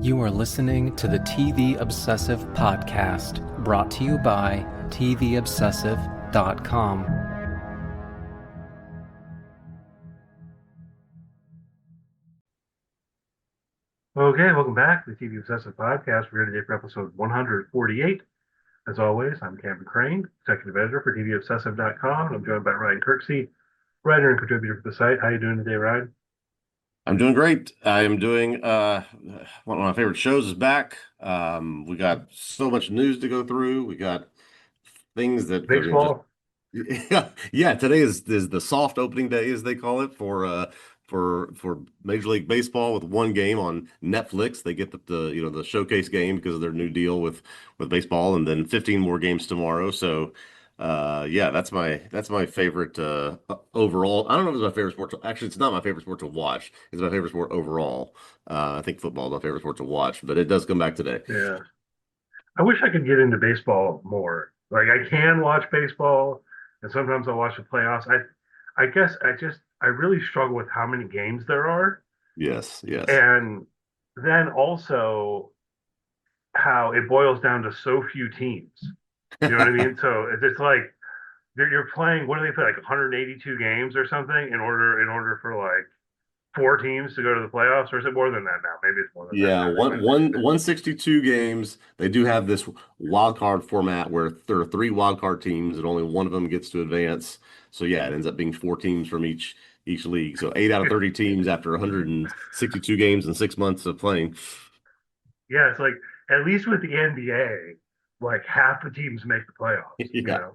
You are listening to the TV Obsessive podcast, brought to you by TVObsessive.com. Okay, welcome back to the TV Obsessive Podcast. We're here today for episode 148. As always, I'm Cameron Crane, executive editor for TVObsessive.com, and I'm joined by Ryan Kirksey, writer and contributor for the site. How you doing today, Ryan? I'm doing great. I am doing one of my favorite shows is back. We got so much news to go through. We got things that I mean just Baseball? yeah, today is the soft opening day as they call it for Major League Baseball with one game on Netflix. They get the showcase game because of their new deal with baseball, and then 15 more games tomorrow. So yeah, that's my favorite overall. I don't know if it's my favorite sport actually, it's not my favorite sport to watch. It's my favorite sport overall. I think football is my favorite sport to watch, but it does come back today. Yeah. I wish I could get into baseball more. Like I can watch baseball, and sometimes I'll watch the playoffs. I guess I really struggle with how many games there are, Yes, yes. and then also how it boils down to so few teams. You know what I mean? So it's like you're playing. What do they play? Like 182 games or something in order for like four teams to go to the playoffs, or is it more than that now? Maybe it's more than that Yeah, now. one 162 games. They do have this wild card format where there are three wild card teams and only one of them gets to advance. So yeah, it ends up being four teams from each league. So 8 out of 30 teams after 162 games and 6 months of playing. Yeah, it's like at least with the NBA, like half the teams make the playoffs. You Yeah. know,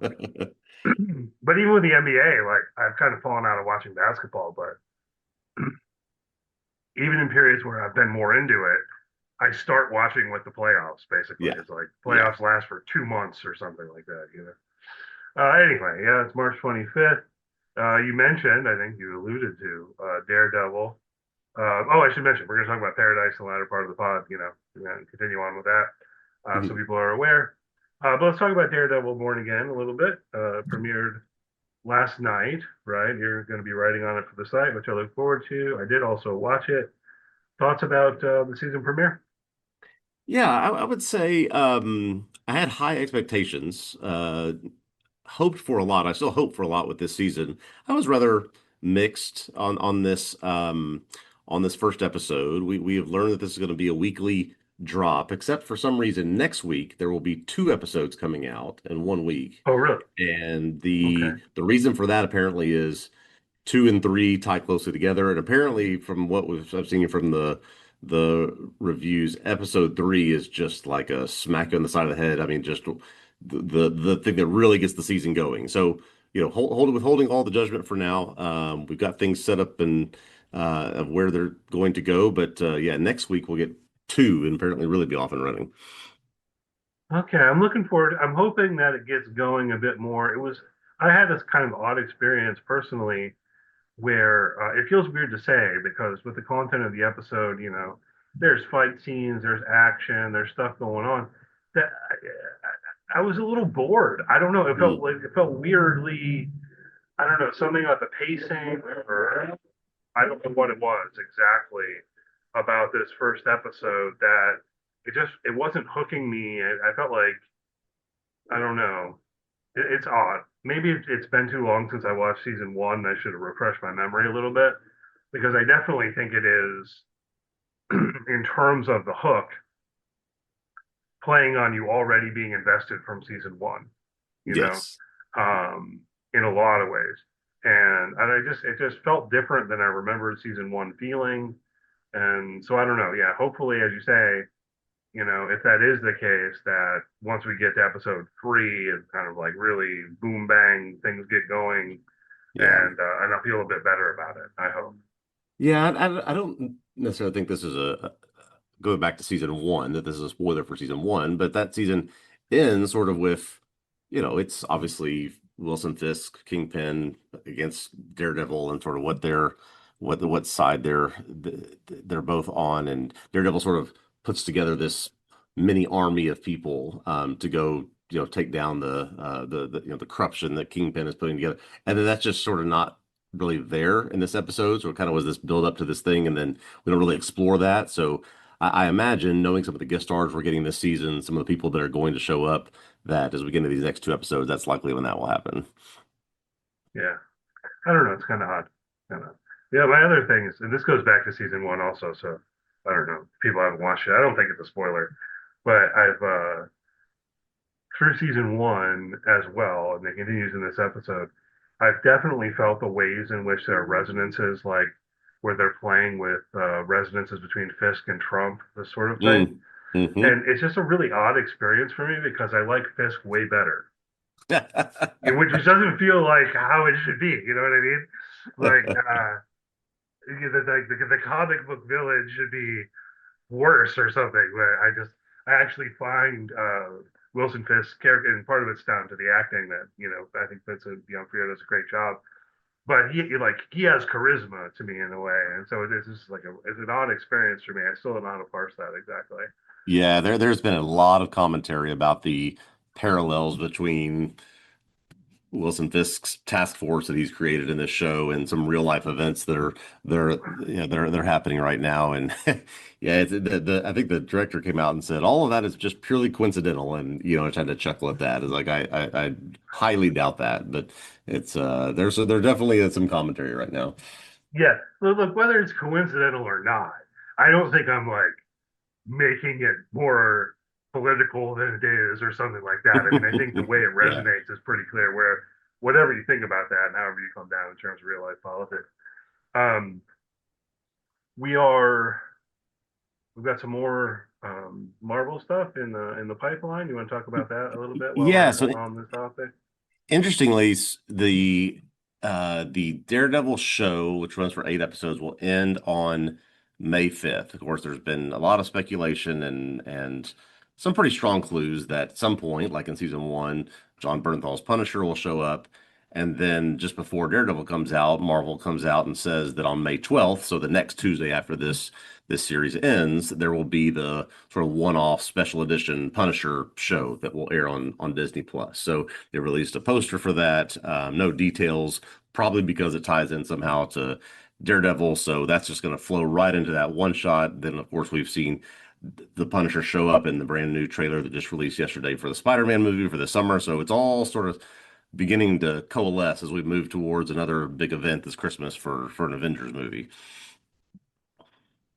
but even with the NBA, like I've kind of fallen out of watching basketball. But even in periods where I've been more into it, I start watching with the playoffs. Basically, Yeah. it's like Yeah. playoffs last for 2 months or something like that. You know. Anyway, yeah, it's March 25th. You mentioned, I think you alluded to Daredevil. I should mention we're going to talk about Paradise in the latter part of the pod. Continue on with that, so Mhm. people are aware. But let's talk about Daredevil: Born Again a little bit. Premiered last night, right? You're going to be writing on it for the site, which I look forward to. I did also watch it. Thoughts about the season premiere? Yeah, I would say I had high expectations. Hoped for a lot. I still hope for a lot with this season. I was rather mixed on this first episode. We have learned that this is going to be a weekly drop, except for some reason next week there will be two episodes coming out in 1 week. Oh, really? And Okay. the reason for that apparently is two and three tie closely together. And apparently, from I've seen from the reviews, episode three is just like a smack on the side of the head. I mean, just the thing that really gets the season going. So, withholding all the judgment for now. We've got things set up and of where they're going to go. But yeah, next week we'll get two and apparently really be off and running. Okay, I'm looking forward. I'm hoping that it gets going a bit more. I had this kind of odd experience personally where it feels weird to say because with the content of the episode, there's fight scenes, there's action, there's stuff going on that I was a little bored. I don't know. It felt weirdly. I don't know, something about the pacing, or I don't know what it was exactly about this first episode that it wasn't hooking me. I felt like I don't know. It's odd. Maybe it's been too long since I watched season one. I should have refreshed my memory a little bit because I definitely think it is, in terms of the hook, playing on you already being invested from season one. You know, Yes. um, in a lot of ways, and it just felt different than I remembered season one feeling, and so I don't know. Yeah, hopefully, as you say, if that is the case, that once we get to episode three, it's kind of like really boom bang, things get going, Yeah. and I'll feel a bit better about it. I hope. Yeah, I don't necessarily think this is going back to season one, that this is a spoiler for season one, but that season ends sort of with, it's obviously Wilson Fisk, Kingpin against Daredevil and sort of what side they're both on, and Daredevil sort of puts together this mini army of people to go, take down the corruption that Kingpin is putting together, and then that's just sort of not really there in this episode. So it kind of was this build up to this thing, and then we don't really explore that. So I imagine, knowing some of the guest stars we're getting this season, some of the people that are going to show up, that as we get into these next two episodes, that's likely when that will happen. Yeah. I don't know. It's kind of odd. Kind of. Yeah. My other thing is, and this goes back to season one also. So I don't know. People haven't watched it. I don't think it's a spoiler, but I've through season one as well, and it continues in this episode. I've definitely felt the ways in which there are resonances, like where they're playing with resonances between Fisk and Trump, this sort of thing. Mm. Hmm. And it's just a really odd experience for me because I like Fisk way better, which doesn't feel like how it should be. You know what I mean? Like, the comic book village should be worse or something. Where I actually find Wilson Fisk's character, and part of it's down to the acting that I think Vincent D'Onofrio does a great job. But he has charisma to me in a way, and so this is it's an odd experience for me. I still don't know how to parse that exactly. Yeah, there's been a lot of commentary about the parallels between Wilson Fisk's task force that he's created in this show and some real life events that are they're happening right now. And yeah, I think the director came out and said all of that is just purely coincidental, and I tried to chuckle at that. It's like I highly doubt that, but it's there definitely is some commentary right now. Yeah, look, whether it's coincidental or not, I don't think I'm like making it more political than it is or something like that. I mean, I think the way it Yeah. resonates is pretty clear. Where whatever you think about that, and however you come down in terms of real life politics, um, we are we've got some more Marvel stuff in the pipeline. You want to talk about that a little bit while Yeah, we're so on this topic? interestingly, the Daredevil show, which runs for 8 episodes, will end on May 5th. Of course, there's been a lot of speculation and some pretty strong clues that at some point, like in season one, John Bernthal's Punisher will show up. And then just before Daredevil comes out, Marvel comes out and says that on May 12th, so the next Tuesday after this series ends, there will be the sort of one-off special edition Punisher show that will air on Disney Plus. So they released a poster for that. No details, probably because it ties in somehow to Daredevil. So that's just going to flow right into that one shot. Then, of course, we've seen the Punisher show up in the brand new trailer that just released yesterday for the Spider-Man movie for the summer. So it's all sort of beginning to coalesce as we move towards another big event this Christmas for an Avengers movie.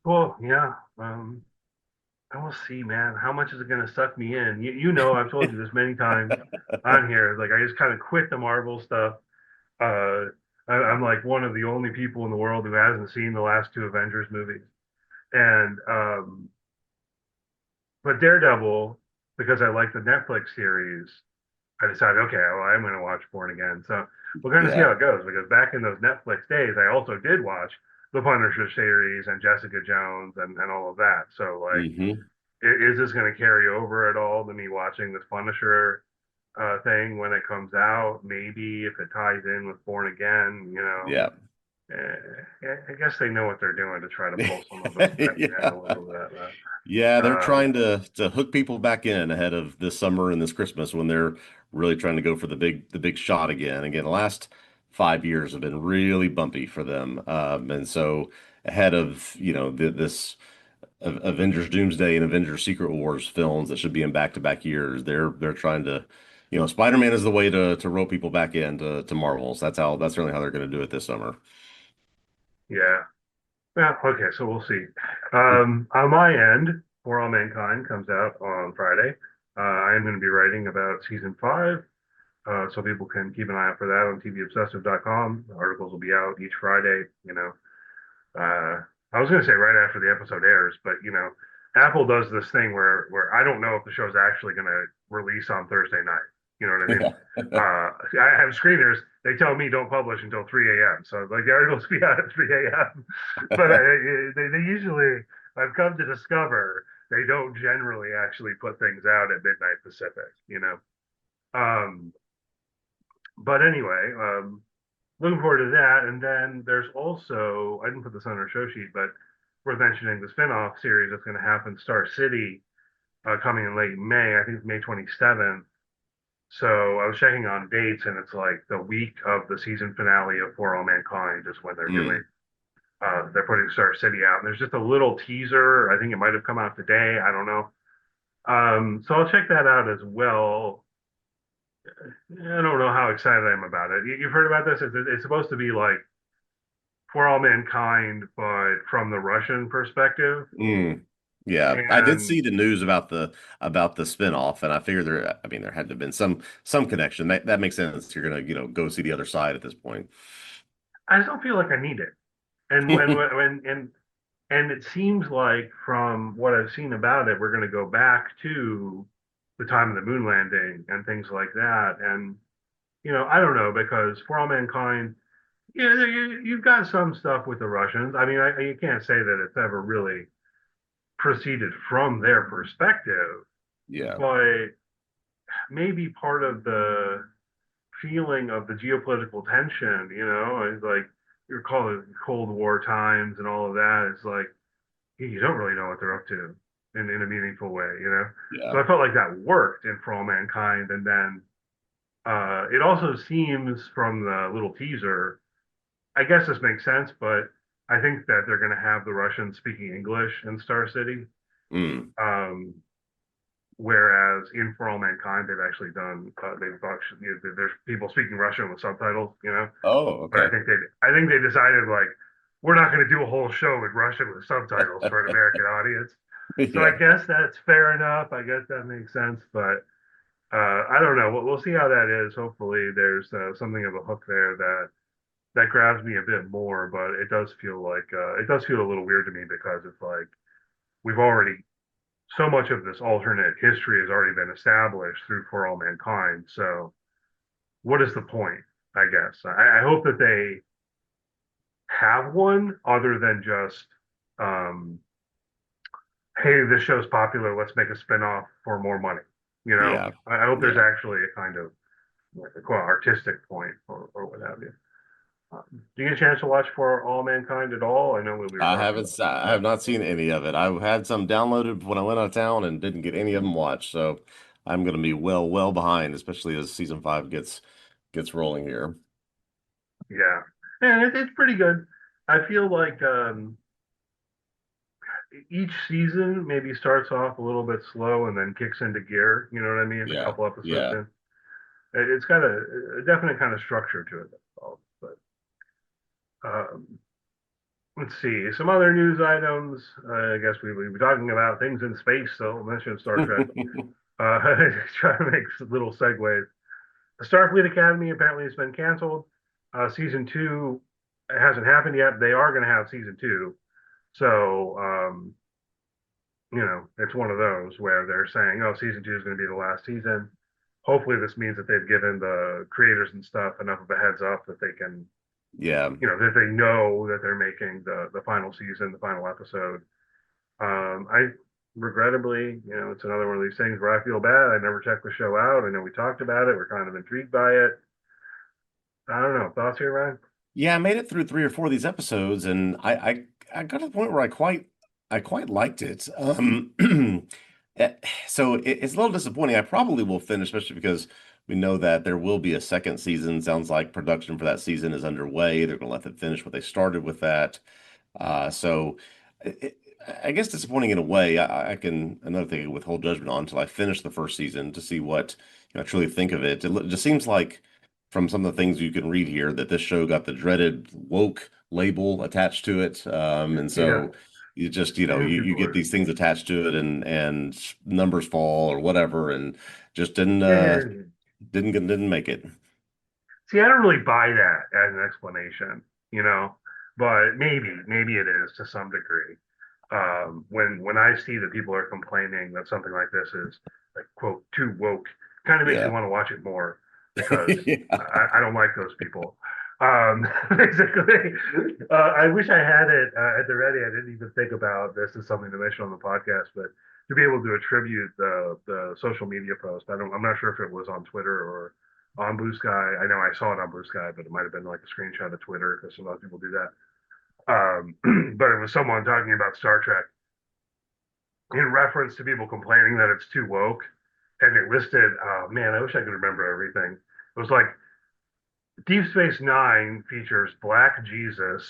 Well, yeah. I will see, man. How much is it going to suck me in? I've told you this many times on here. Like, I just kind of quit the Marvel stuff. I'm like one of the only people in the world who hasn't seen the last two Avengers movies. And but Daredevil, because I like the Netflix series, I decided, okay, well, I'm going to watch Born Again. So we're going to see Yeah. how it goes. Because back in those Netflix days, I also did watch the Punisher series and Jessica Jones and all of that. So like, Hmm. is this going to carry over at all to me watching this Punisher thing when it comes out? Maybe if it ties in with Born Again, Yeah. I guess they know what they're doing to try to pull some of us back in Yeah. a little bit. Yeah, they're Um, trying to hook people back in ahead of this summer and this Christmas when they're really trying to go for the big shot again. Again, the last 5 years have been really bumpy for them, and so ahead of this Avengers Doomsday and Avengers Secret Wars films that should be in back-to-back years, they're trying to, Spider-Man is the way to rope people back in to Marvels. That's certainly how they're going to do it this summer. yeah. Yeah. Okay. So we'll see. On my end, For All Mankind comes out on Friday. I am going to be writing about season five. So people can keep an eye out for that on TVObscast.com. The articles will be out each Friday. I was going to say right after the episode airs, but Apple does this thing where I don't know if the show's actually going to release on Thursday night. You know what I mean? Yeah. I have screeners. They tell me don't publish until 3 a.m. So like the articles be out at 3 a.m. But they usually, I've come to discover, they don't generally actually put things out at midnight Pacific. Um, but anyway, looking forward to that. And then there's also, I didn't put this on our show sheet, but worth mentioning the spinoff series that's going to happen, Star City, coming in late May. I think it's May 27th. So I was checking on dates, and it's like the week of the season finale of For All Mankind is when they're doing Mm. They're putting Star City out. And there's just a little teaser. I think it might have come out today. I don't know. So I'll check that out as well. I don't know how excited I am about it. You've heard about this? It's supposed to be like For All Mankind, but from the Russian perspective. Mm. Yeah, I did And see the news about the spinoff, and I figured there. I mean, there had to have been some connection. That makes sense. You're gonna go see the other side at this point. I just don't feel like I need it. And and it seems like from what I've seen about it, we're going to go back to the time of the moon landing and things like that. And I don't know because For All Mankind, yeah, you've got some stuff with the Russians. I mean, you can't say that it's ever really proceeded from their perspective, Yeah, but maybe part of the feeling of the geopolitical tension, is like you're calling it Cold War times and all of that. It's like you don't really know what they're up to in a meaningful way. yeah, So I felt like that worked in For All Mankind, and then it also seems from the little teaser, I guess this makes sense, but I think that they're going to have the Russians speaking English in Star City. mm. Um, Whereas in For All Mankind, they've actually done there's people speaking Russian with subtitles. Oh, But okay. I think they decided like we're not going to do a whole show in Russian with subtitles for an American audience. So I Yeah, guess that's fair enough. I guess that makes sense. But I don't know. We'll see how that is. Hopefully, there's something of a hook there that grabs me a bit more. But it does feel a little weird to me because it's like we've already so much of this alternate history has already been established through For All Mankind. So what is the point? I guess I hope that they have one other than just um, hey, this show's popular, let's make a spinoff for more money. yeah, I hope there's yeah. actually a kind of like a quote, artistic point or what have you. Do you get a chance to watch For All Mankind at all? I know we were talking about it. I have not seen any of it. I had some downloaded when I went out of town and didn't get any of them watched. So I'm going to be well behind, especially as season 5 gets rolling here. Yeah, and it's pretty good. I feel like each season maybe starts off a little bit slow and then kicks into gear. You know what I mean? A Yeah, couple episodes yeah. in, it's got a definite kind of structure to it. But um, let's see some other news items. I guess we were talking about things in space, so mention Star Trek. Try to make little segues. The Starfleet Academy apparently has been canceled. Season two hasn't happened yet. They are going to have season two, so it's one of those where they're saying, "Oh, season two is going to be the last season." Hopefully, this means that they've given the creators and stuff enough of a heads up that they can, Yeah. that they know that they're making the final season, the final episode. I regrettably, it's another one of these things where I feel bad. I never checked the show out. I know we talked about it. We're kind of intrigued by it. I don't know. Thoughts here, Ryan? Yeah, I made it through 3 or 4 of these episodes, and I got to the point where I quite liked it. eh, so it's a little disappointing. I probably will finish, especially because we know that there will be a second season. Sounds like production for that season is underway. They're going to let them finish what they started with that. So it, I guess disappointing in a way. I can another thing I withhold judgment on until I finish the first season to see what I truly think of it. It just seems like from some of the things you can read here that this show got the dreaded woke label attached to it, and Yeah, so you just you people get are. these things attached to it, and numbers fall or whatever, and just didn't Yeah. didn't make it. See, I don't really buy that as an explanation, but maybe it is to some degree. When I see that people are complaining that something like this is like quote too woke, kind of makes me Yeah. want to watch it more because Yeah. I don't like those people. Basically, I wish I had it at the ready. I didn't even think about this as something to mention on the podcast, but to be able to attribute the social media post, I'm not sure if it was on Twitter or on Blue Sky. I know I saw it on Blue Sky, but it might have been like a screenshot of Twitter because a lot of people do that. But it was someone talking about Star Trek in reference to people complaining that it's too woke, and it listed. Oh man, I wish I could remember everything. It was like Deep Space Nine features Black Jesus,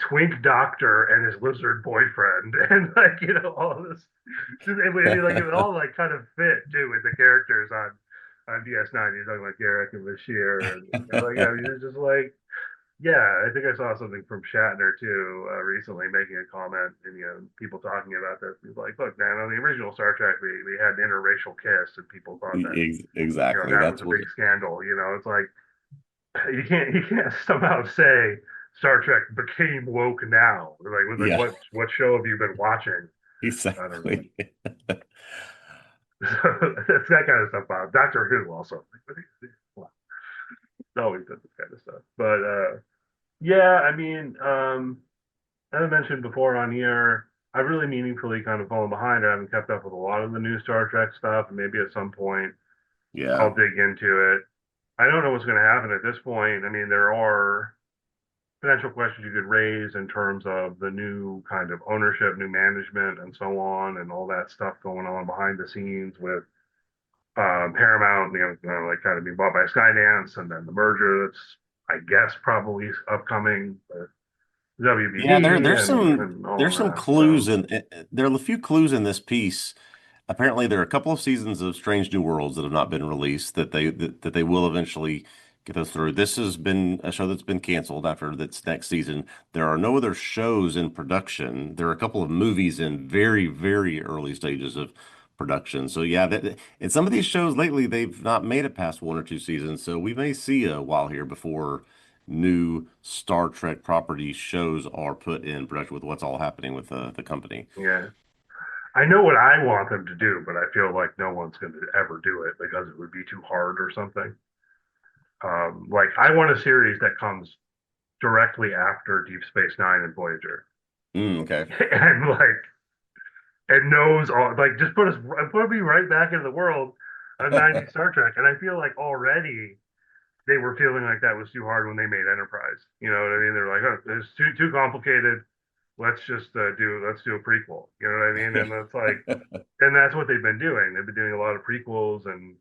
twink doctor and his lizard boyfriend, and like all this. Like it all like kind of fit too with the characters on DS9. You're talking like Garrick and Bashir, and like you're just like, yeah. I think I saw something from Shatner too recently, making a comment, and people talking about this. He's like, look, man, on the original Star Trek, we had an interracial kiss, and people thought that Exactly. that was That's a what. big scandal. It's like you can't somehow say Star Trek became woke now. Like Yeah, what show have you been watching? I don't know. exactly. That's that kind of stuff. Doctor Who also always does this kind of stuff. But yeah, I mean, as I mentioned before on here, I've really meaningfully kind of fallen behind. I haven't kept up with a lot of the new Star Trek stuff. And maybe at some point Yeah. I'll dig into it. I don't know what's going to happen at this point. I mean, there are potential questions you could raise in terms of the new kind of ownership, new management, and so on, and all that stuff going on behind the scenes with Paramount, like kind of being bought by Skydance, and then the merger that's, I guess, probably upcoming with Yeah, WBD and all there's of some that. So clues there are a few clues in this piece. Apparently, there are a couple of seasons of Strange New Worlds that have not been released that they will eventually get those through. This has been a show that's been canceled after this next season. There are no other shows in production. There are a couple of movies in very, very early stages of production. So yeah, and some of these shows lately they've not made it past one or two seasons. So we may see a while here before new Star Trek property shows are put in production with what's all happening with the company. yeah, I know what I want them to do, but I feel like no one's going to ever do it because it would be too hard or something. Like I want a series that comes directly after Deep Space Nine and Voyager, Okay. and like and knows all like just put me right back into the world of 90s Star Trek. And I feel like already they were feeling like that was too hard when they made Enterprise. You know what I mean? They're like, oh, it's too complicated. Let's do a prequel. You know what I mean? And that's like, and that's what they've been doing. They've been doing a lot of prequels, and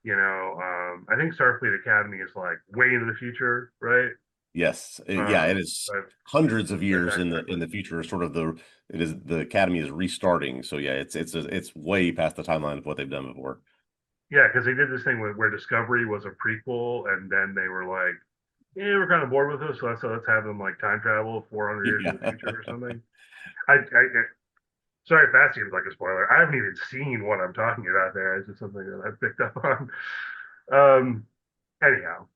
I think Starfleet Academy is like way into the future, right? Yes. Yeah, it is But hundreds of years that in correctly. the future. Sort of the Academy is restarting. So yeah, it's way past the timeline of what they've done before. Yeah, because they did this thing where Discovery was a prequel, and then they were like, "Yeah, we're kind of bored with this, so let's have them like time travel 400 years in the Yeah. future or something." Sorry if that seems like a spoiler. I haven't even seen what I'm talking about there. It's just something that I picked up on. Um, anyhow,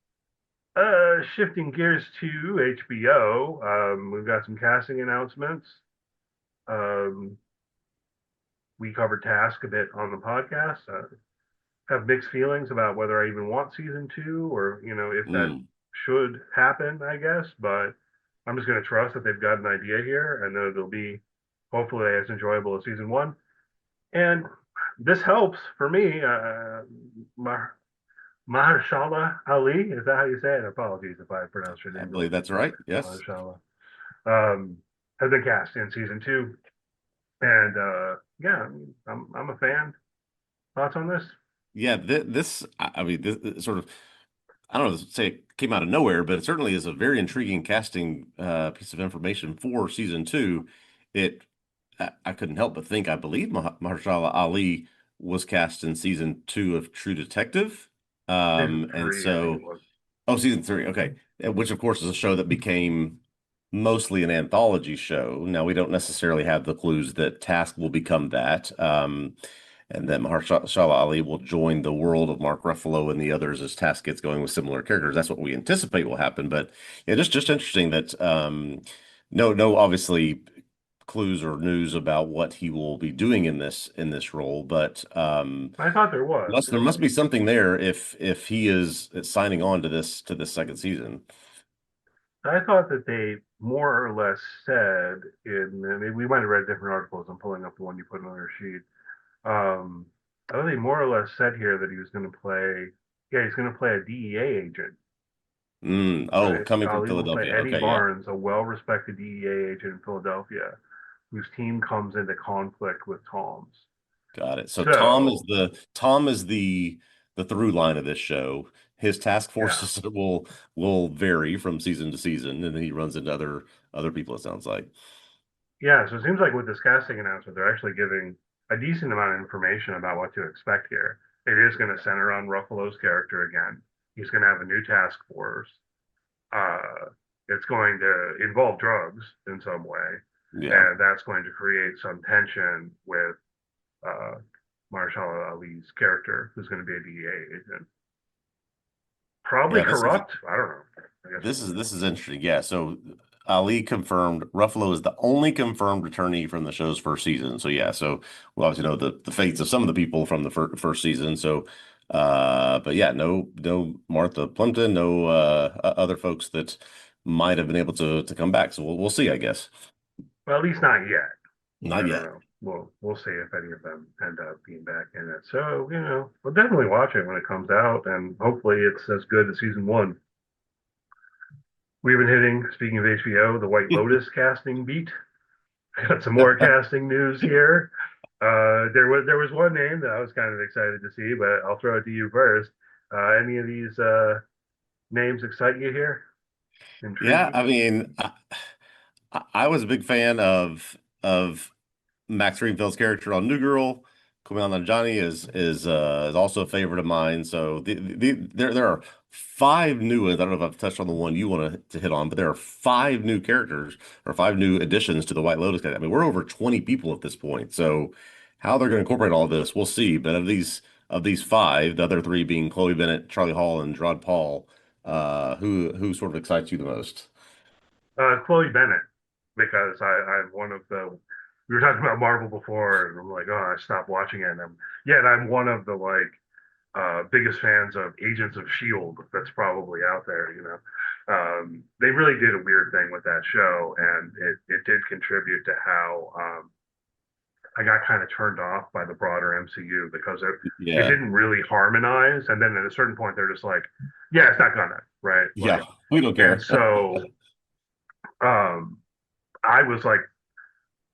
shifting gears to HBO, we've got some casting announcements. Um, we covered Task a bit on the podcast. Have mixed feelings about whether I even want season two, or if that Mm. should happen, I guess. But I'm just going to trust that they've got an idea here, and that it'll be hopefully as enjoyable as season one. And this helps for me. Mahershala Ali, is that how you say it? Apologies if I pronounced your I name believe wrong. that's right. Yes. Mahershala um, has been cast in season two, and yeah, I'm a fan. Thoughts on this? Yeah, this I mean this sort of I don't know say it came out of nowhere, but it certainly is a very intriguing casting piece of information for season two. It I couldn't help but think I believe Mahershala Ali was cast in season two of True Detective. Season And three, I think it so was. oh, season three, okay. Which of course is a show that became mostly an anthology show. Now we don't necessarily have the clues that Task will become that. And that Mahershala Ali will join the world of Mark Ruffalo and the others as Task gets going with similar characters. That's what we anticipate will happen. But yeah, just interesting that no obviously clues or news about what he will be doing in this role, but I thought there was. there must be something there if he is signing on to this second season. I thought that they more or less said I mean, we might have read different articles. I'm pulling up the one you put on your sheet. Um, I thought they more or less said here that he was going to play. Yeah, he's going to play a DEA agent, Oh, right? coming from Ali will play Philadelphia. Eddie Okay, yeah. Barnes, a well-respected DEA agent in Philadelphia, whose team comes into conflict with Tom's. Got it. So So Tom is the through line of this show. his task Yeah. forces will vary from season to season, and then he runs into other people, it sounds like. Yeah, so it seems like with this casting announcement, they're actually giving a decent amount of information about what to expect here. It is going to center on Ruffalo's character again. He's going to have a new task force. Uh, it's going to involve drugs in some way, Yeah. and that's going to create some tension with uh, Marshall Ali's character, who's going to be a DEA agent. Probably Yeah, this is corrupt. I don't know. I guess we'll this know. is interesting. Yeah, so Ali confirmed Ruffalo is the only confirmed returnee from the show's first season. So yeah, so we obviously know the fates of some of the people from the first season. So but yeah, no Martha Plimpton, no other folks that might have been able to come back. So we'll see, I guess. Well, at least not yet. I Not don't yet. know. We'll see if any of them end up being back in it. So, we'll definitely watch it when it comes out, and hopefully it's as good as season one. We've been hitting, speaking of HBO, the White Lotus casting beat. Got some more casting news here. There was one name that I was kind of excited to see, but I'll throw it to you first. Any of these names excite you here? Intrigue Yeah, you? I mean, I was a big fan of Max Greenfield's character on New Girl. Kumail Nanjiani is also a favorite of mine. So there are five new ones. I don't know if I've touched on the one you want to hit on, but there are five new characters or five new additions to the White Lotus. I mean, we're over 20 people at this point. So how they're going to incorporate all this, we'll see. But of these five, the other three being Chloe Bennett, Charlie Hall, and Gerard Paul, who sort of excites you the most? Chloe Bennett, because I'm one of the. We were talking about Marvel before, and I'm like, oh, I stopped watching it, and I'm one of the biggest fans of Agents of Shield that's probably out there. They really did a weird thing with that show, and it did contribute to how I got kind of turned off by the broader MCU because it Yeah, didn't really harmonize, and then at a certain point they're just like, yeah, it's not gonna, right? yeah, we don't And care. so um, I was like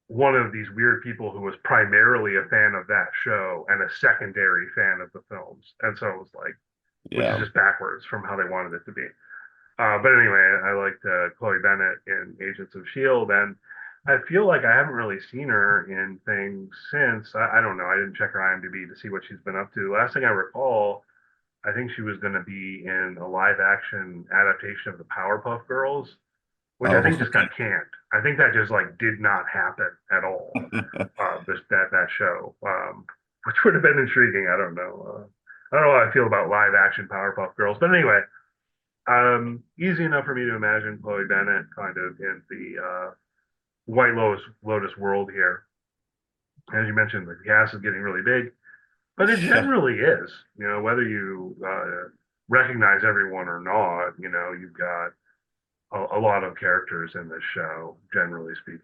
one of these weird people who was primarily a fan of that show and a secondary fan of the films. And so it was like, which is Yeah. just backwards from how they wanted it to be. But anyway, I liked Chloe Bennett in Agents of S.H.I.E.L.D. And I feel like I haven't really seen her in things since. I don't know. I didn't check her IMDb to see what she's been up to. Last thing I recall, I think she was going to be in a live action adaptation of the Powerpuff Girls, which I Oh, think just okay. got canned. I think that just like did not happen at all. That show, which would have been intriguing. I don't know. I don't know how I feel about live action Powerpuff Girls, but anyway, easy enough for me to imagine Chloe Bennett kind of in the White Lotus world here. As you mentioned, the cast is getting really big, but it Yeah. generally is. Whether you recognize everyone or not, you've got a lot of characters in this show, generally speaking.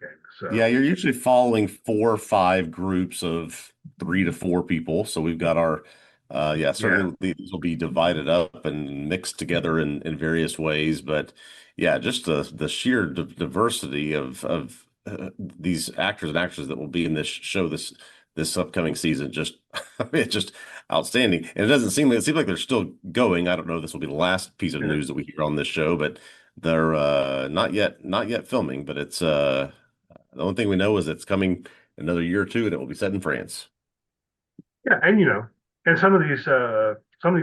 Yeah, So you're usually following 4 or 5 groups of 3 to 4 people. So we've got our, yeah, yeah, certainly these will be divided up and mixed together in various ways. But yeah, just the sheer diversity of these actors and actresses that will be in this show this upcoming season, just I mean, it's just outstanding. And it seems like they're still going. I don't know if this will be the last piece of yeah, news that we hear on this show, but they're not yet filming, but it's the only thing we know is it's coming another year or two, and it will be set in France. yeah, and and some of these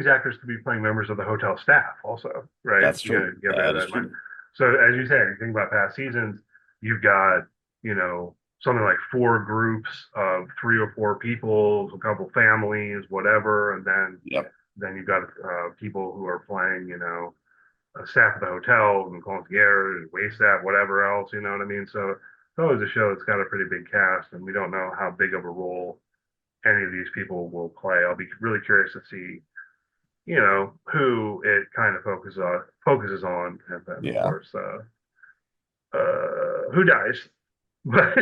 actors could be playing members of the hotel staff also, right? That's You true. gotta bear That is that in mind. true. So as you said, you think about past seasons, you've got something like 4 groups of 3 or 4 people, a couple families, whatever, and then Yep. then you've got people who are playing, staff at the hotel and concierge, wait staff, whatever else, you know what I mean? So it's always a show that's got a pretty big cast, and we don't know how big of a role any of these people will play. I'll be really curious to see, who it kind of focuses on, and then of Yeah. course, who dies. But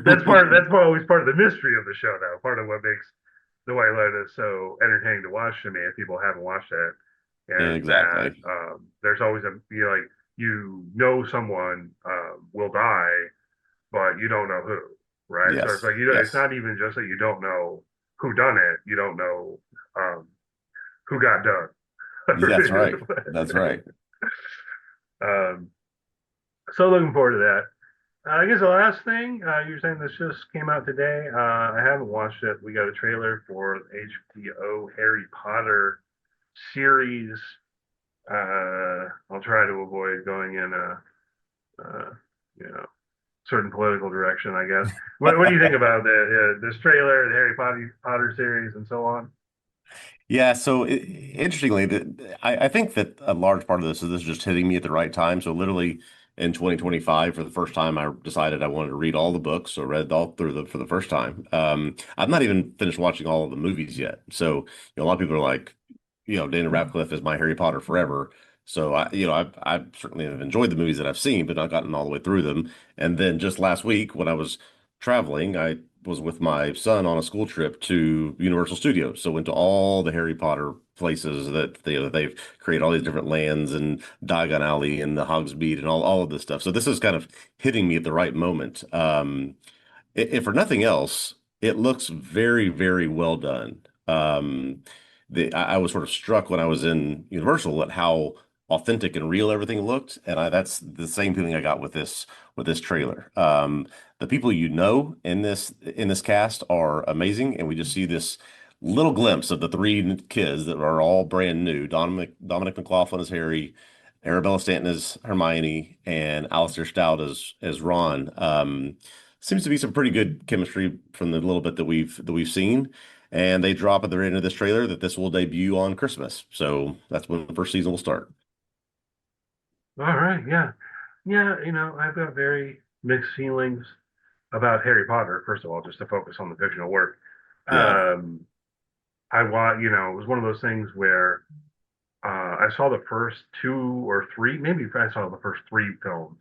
that's always part of the mystery of the show, though. Part of what makes The White Lotus so entertaining to watch to me if people haven't watched it, is that Exactly. there's always someone will die, but you don't know who, right? So it's Yes. like it's Yes. not even just that you don't know who done it, you don't know um, who got done. That's right. That's right. um, so looking forward to that. I guess the last thing, you're saying this just came out today. I haven't watched it. We got a trailer for the HBO Harry Potter series. I'll try to avoid going in uh, you know, certain political direction, I guess. What do you think about this trailer, the Potter series, and so on? Yeah, so interestingly, I think that a large part of this is just hitting me at the right time. So literally in 2025, for the first time, I decided I wanted to read all the books. So read all through them for the first time. I've not even finished watching all of the movies yet. So, a lot of people are like, Daniel Radcliffe is my Harry Potter forever. So I certainly have enjoyed the movies that I've seen, but not gotten all the way through them. And then just last week when I was traveling, I was with my son on a school trip to Universal Studios. So went to all the Harry Potter places that they've created all these different lands and Diagon Alley and the Hogsmeade and all of this stuff. So this is kind of hitting me at the right moment. If for nothing else, it looks very, very well done. I was sort of struck when I was in Universal at how authentic and real everything looked, and that's the same feeling I got with this trailer. The people in this cast are amazing, and we just see this little glimpse of the three kids that are all brand new. Dominic McLaughlin as Harry, Arabella Stanton as Hermione, and Alistair Stout as Ron. Seems to be some pretty good chemistry from the little bit that we've seen. And they drop at the end of this trailer that this will debut on Christmas. So that's when the first season will start. All right, yeah, yeah. I've got very mixed feelings about Harry Potter. First of all, just to focus on the fictional work. Yeah. Um, I want, it was one of those things where I saw the first two or three, maybe I saw the first three films,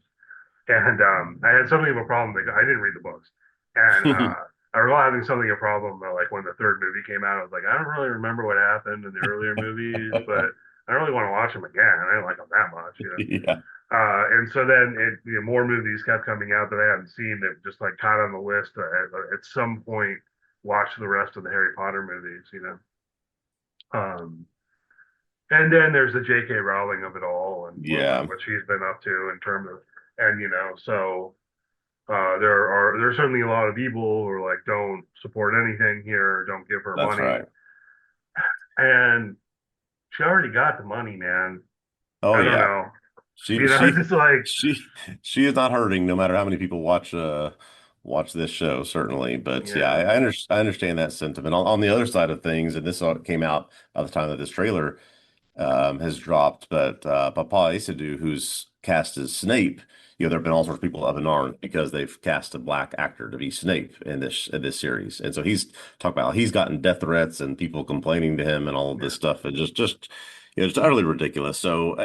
and I had something of a problem. I didn't read the books, and I recall having something of a problem. Like when the third movie came out, I was like, I don't really remember what happened in the earlier movies, but I don't really want to watch them again. I didn't like them that much. Yeah. And so then more movies kept coming out that I hadn't seen that just like caught on the list at some point. Watch the rest of the Harry Potter movies. Um, and then there's the J.K. Rowling of it all and Yeah. what she's been up to in terms of, and so there's certainly a lot of people who are like, don't support anything here, don't give her That's money, right. and she already got the money, man. Oh I don't yeah. know, She it's she just like, she she is not hurting no matter how many people watch this show, certainly. But yeah, yeah, I understand that sentiment. On the other side of things, and this came out by the time that this trailer has dropped. But Paul Asadou, who's cast as Snape, there have been all sorts of people up in arms because they've cast a black actor to be Snape in this series, and so he's talked about how he's gotten death threats and people complaining to him and all of this yeah, stuff, and just it's utterly ridiculous. So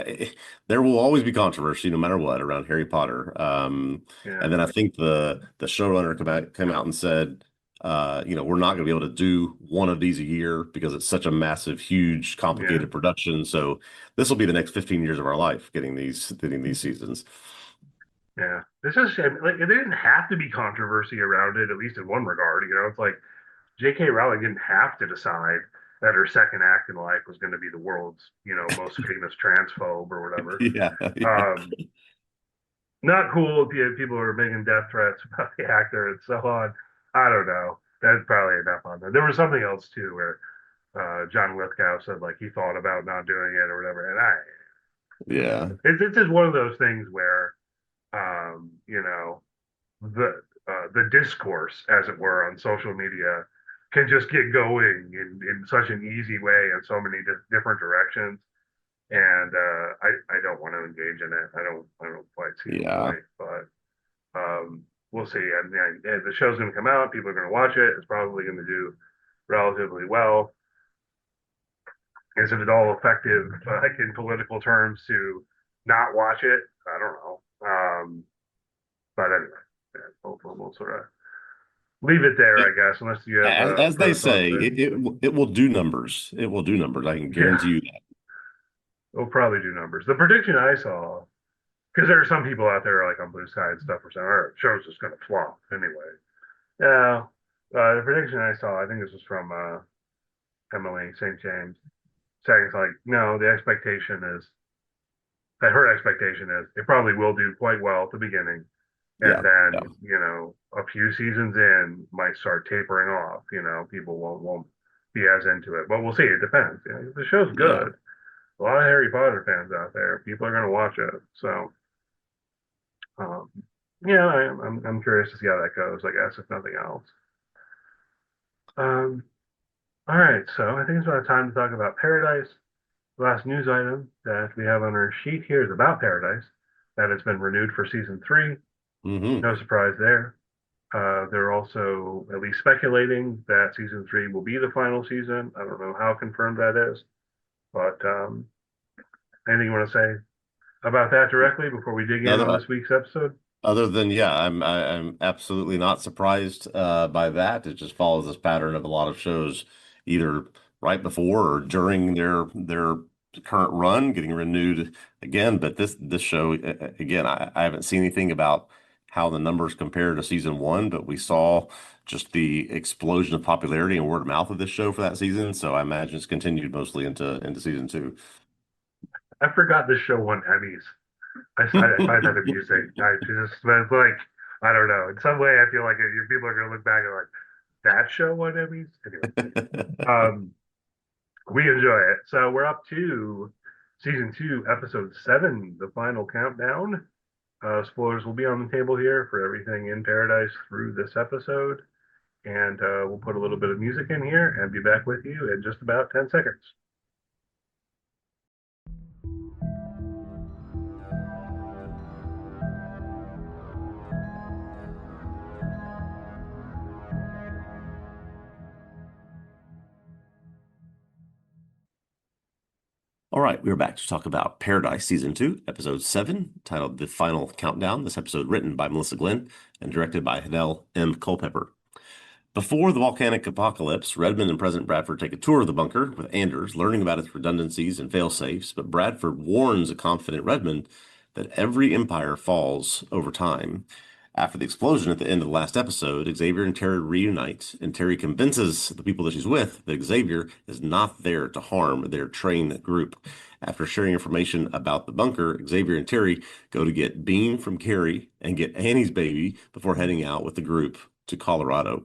there will always be controversy, no matter what, around Harry Potter. And yeah, then I think the showrunner came out and said we're not going to be able to do one of these a year because it's such a massive, huge, yeah. complicated production. So this will be the next 15 years of our life getting these seasons. Yeah, it's just like there didn't have to be controversy around it, at least in one regard. It's like J.K. Rowling didn't have to decide that her second act in life was going to be the world's, most famous transphobe or whatever. Yeah, yeah, Um, Not cool if people are making death threats about the actor and so on. I don't know. That's probably enough on that. There was something else too where John Lithgow said like he thought about not doing it or whatever, and yeah, it's just one of those things where um, you know the discourse, as it were, on social media can just get going in such an easy way in so many different directions. And I don't want to engage in it. I don't quite see the yeah, point, but we'll see. And the show's going to come out. People are going to watch it. It's probably going to do relatively well. Is it at all effective, like in political terms, to not watch it? I don't know. But anyway, yeah, we'll sort of leave it there, I It, guess, unless you have as they further thoughts say, there. it will do numbers. It will do numbers. I can Yeah, guarantee you that. we'll probably do numbers. The prediction I saw, because there are some people out there like on Blue Sky and stuff, are saying, "All right, show's just going to flop anyway." Yeah, the prediction I saw, I think this was from Emily St. James. saying it's like, no, the expectation is that her expectation is it probably will do quite well at the beginning, and Yeah, yeah, then a few seasons in might start tapering off. People won't be as into it, but we'll see. It depends. If the show's yeah. good, a lot of Harry Potter fans out there, people are going to watch it. So, um, yeah, I'm curious to see how that goes. I guess if nothing else. Um, all right, so I think it's about time to talk about Paradise. The last news item that we have on our sheet here is about Paradise, that it's been renewed for season three. Hmm. No surprise there. They're also at least speculating that season three will be the final season. I don't know how confirmed that is, but anything you want to say about that directly before we dig in on Other this week's episode? other than yeah, I'm absolutely not surprised by that. It just follows this pattern of a lot of shows, either right before or during their current run, getting renewed again. But this show again, I haven't seen anything about how the numbers compare to season one, but we saw just the explosion of popularity and word of mouth of this show for that season. So I imagine it's continued mostly into season two. I forgot this show won Emmys. I find that amusing. I just it's like I don't know. In some way, I feel like your people are going to look back and like that show won Emmys. Anyway, um, we enjoy it. So we're up to season two, episode 7, the final countdown. Spoilers will be on the table here for everything in Paradise through this episode. And we'll put a little bit of music in here and be back with you in just about 10 seconds. All right, we're back to talk about Paradise Season 2, Episode 7, titled The Final Countdown. This episode written by Melissa Glenn and directed by Hidel M. Culpepper. Before the volcanic apocalypse, Redmond and President Bradford take a tour of the bunker with Anders, learning about its redundancies and fail-safes, but Bradford warns a confident Redmond that every empire falls over time. After the explosion at the end of the last episode, Xavier and Terry reunite, and Terry convinces the people that she's with that Xavier is not there to harm their trained group. After sharing information about the bunker, Xavier and Terry go to get Bean from Carrie and get Annie's baby before heading out with the group to Colorado.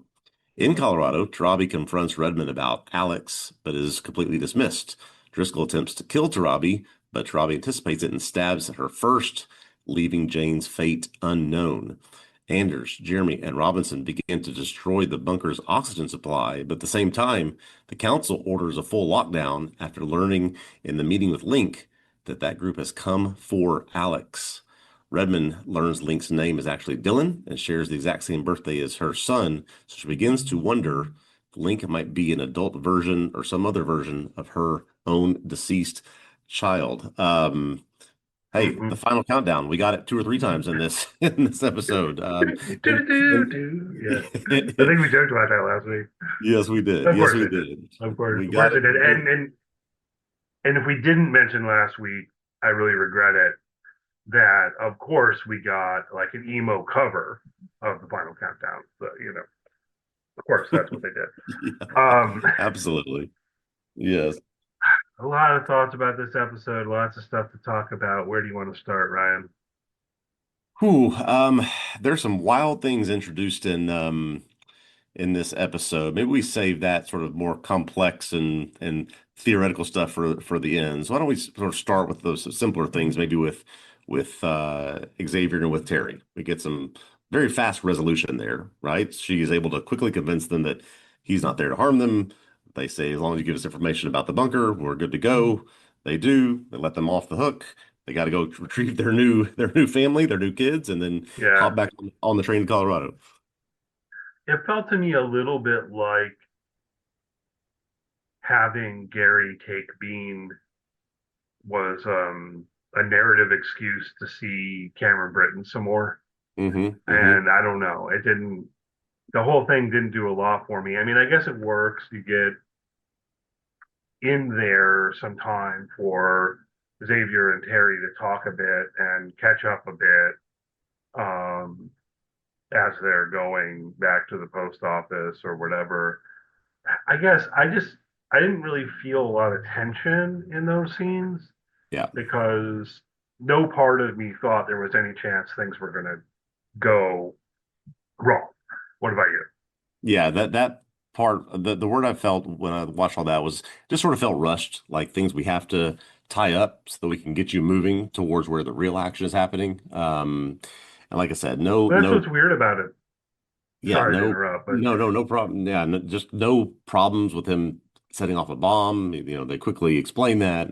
In Colorado, Tarabi confronts Redmond about Alex, but is completely dismissed. Driscoll attempts to kill Tarabi, but Tarabi anticipates it and stabs at her first, leaving Jane's fate unknown. Anders, Jeremy, and Robinson begin to destroy the bunker's oxygen supply, but at the same time, the council orders a full lockdown after learning in the meeting with Link that group has come for Alex. Redmond learns Link's name is actually Dylan and shares the exact same birthday as her son, so she begins to wonder if Link might be an adult version or some other version of her own deceased child. Hey, Mm-hmm. the final countdown. We got it 2 or 3 times in this in this episode. Yeah, I think we joked about that last week. Yes, we did. Of Yes, course we it did. did. Of We got course it it. did. And if we didn't mention last week, I really regret it. That of course we got like an emo cover of the final countdown. So of course that's what they did. Yeah, Um, absolutely. Yes. a lot of thoughts about this episode. Lots of stuff to talk about. Where do you want to start, Ryan? Whew, there's some wild things introduced in this episode. Maybe we save that sort of more complex and theoretical stuff for the end. So why don't we sort of start with those simpler things, maybe with Xavier and with Terry. We get some very fast resolution there, right? She is able to quickly convince them that he's not there to harm them. They say, as long as you give us information about the bunker, we're good to go. They do. They let them off the hook. They got to go retrieve their new family, their new kids, and then Yeah, hop back on the train to Colorado. it felt to me a little bit like having Gary take Bean was a narrative excuse to see Cameron Britton some more. Hmm. Hmm. And I don't know, it didn't. The whole thing didn't do a lot for me. I mean, I guess it works. You get in there some time for Xavier and Terry to talk a bit and catch up a bit um, as they're going back to the post office or whatever. I guess I didn't really feel a lot of tension in those scenes Yeah. because no part of me thought there was any chance things were going to go wrong. What about you? Yeah, that part, the word I felt when I watched all that was just sort of felt rushed, like things we have to tie up so that we can get you moving towards where the real action is happening. And like I said, But that's what's weird about it. yeah, Sorry to interrupt, but no problem. Yeah, no, just no problems with him setting off a bomb. They quickly explain that,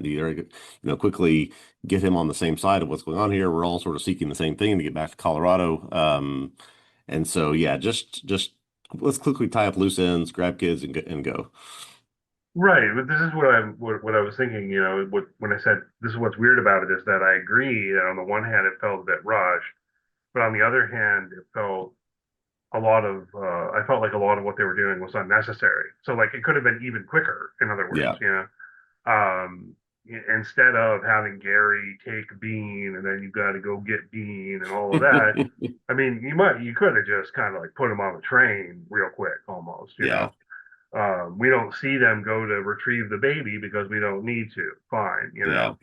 quickly get him on the same side of what's going on here. We're all sort of seeking the same thing to get back to Colorado. And so, yeah, just let's quickly tie up loose ends, grab kids, and go. right. But this is what I was thinking. When I said this is what's weird about it is that I agree that on the one hand it felt a bit rushed, but on the other hand it felt I felt like a lot of what they were doing was unnecessary. So like it could have been even quicker. In other words, Yeah. instead of having Gary take Bean and then you got to go get Bean and all of that. I mean, you could have just kind of like put him on the train real quick, almost. Yeah. We don't see them go to retrieve the baby because we don't need to. Fine, Yeah.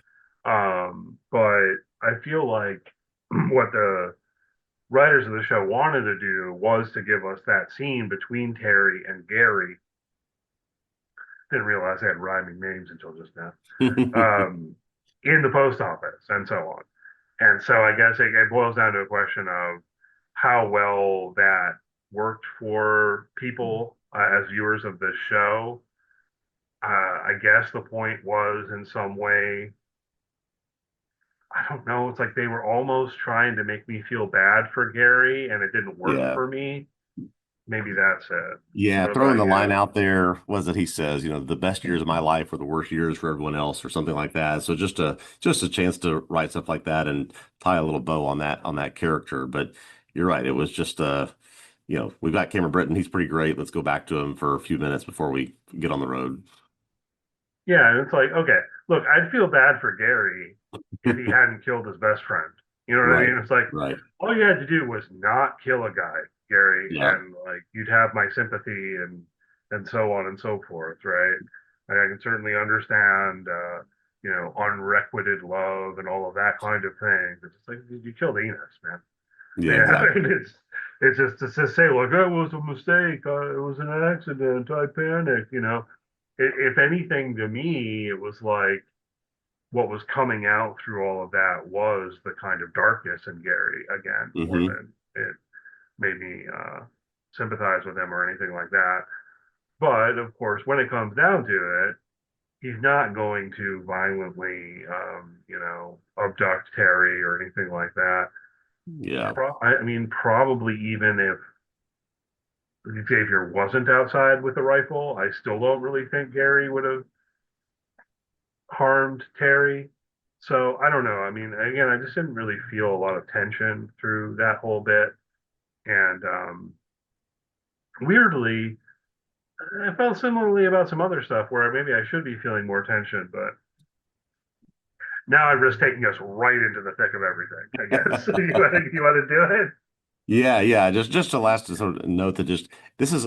But I feel like what the writers of the show wanted to do was to give us that scene between Terry and Gary. Didn't realize they had rhyming names until just now. Um, in the post office and so on. And so I guess it boils down to a question of how well that worked for people as viewers of this show. I guess the point was in some way, I don't know, it's like they were almost trying to make me feel bad for Gary and it didn't work Yeah. for me. Maybe that's it. Yeah, What throwing about the line you? out there was that he says, the best years of my life were the worst years for everyone else, or something like that. So just a chance to write stuff like that and tie a little bow on that character. But you're right, it was just we've got Cameron Britton, he's pretty great. Let's go back to him for a few minutes before we get on the road. Yeah, and it's like, okay, look, I'd feel bad for Gary if he hadn't killed his best friend. You know what I Right, mean? It's like right. all you had to do was not kill a guy, Gary, Yeah. and like you'd have my sympathy and so on and so forth, right? Like, I can certainly understand unrequited love and all of that kind of thing. But it's like you killed Enos, man. Yeah, Yeah, I exactly. mean, it's just to say, like, that was a mistake. It was an accident. I panicked. If anything, to me, it was like what was coming out through all of that was the kind of darkness in Gary again, more Hmm. than it made me sympathize with him or anything like that. But of course, when it comes down to it, he's not going to violently, abduct Terry or anything like that. Yeah. I mean, probably even if Xavier wasn't outside with a rifle, I still don't really think Gary would have harmed Terry. So I don't know. I mean, again, I just didn't really feel a lot of tension through that whole bit. And weirdly, I felt similarly about some other stuff where maybe I should be feeling more tension, but now I'm just taking us right into the thick of everything, I guess. You want to do it? Yeah, yeah. Just to last to sort of note that just this is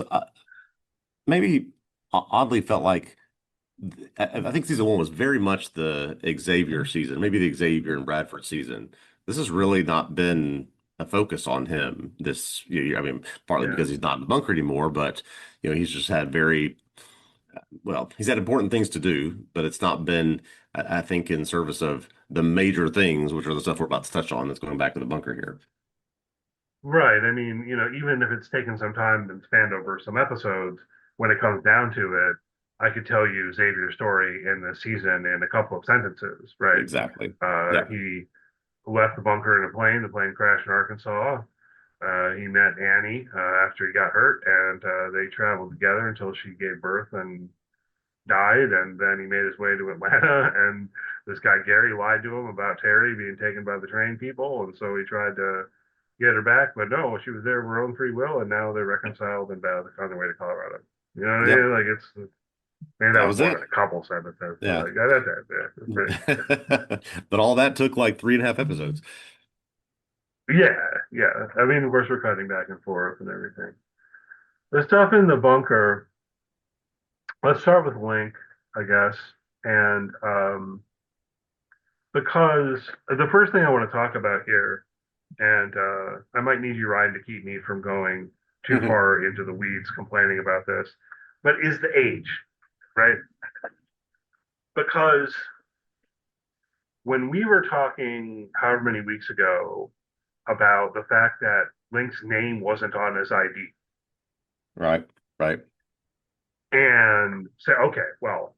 maybe oddly felt like I think season one was very much the Xavier season, maybe the Xavier and Bradford season. This has really not been a focus on him this year. I mean, partly Yeah. because he's not in the bunker anymore, but he's just had he's had important things to do, but it's not been, I think, in service of the major things, which are the stuff we're about to touch on that's going back to the bunker here. Right. I mean, even if it's taken some time and spanned over some episodes, when it comes down to it, I could tell you Xavier's story in the season in a couple of sentences, right? Exactly. Yeah. He left the bunker in a plane. The plane crashed in Arkansas. He met Annie after he got hurt, and they traveled together until she gave birth and died. And then he made his way to Atlanta, and this guy Gary lied to him about Terry being taken by the train people, and so he tried to get her back, but no, she was there of her own free will, and now they're reconciled and on their way to Colorado. You know what I Yep. mean? Like maybe that That was was more it. than a couple sentences, but Yeah. like that's pretty. But all that took like 3.5 episodes. Yeah, yeah. I mean, of course, we're cutting back and forth and everything. The stuff in the bunker, let's start with Link, I guess. And because the first thing I want to talk about here, and I might need you, Ryan, to keep me from going too far into the weeds complaining about this, but is the age, right? Because when we were talking however many weeks ago about the fact that Link's name wasn't on his ID, Right, right. and say, okay, well,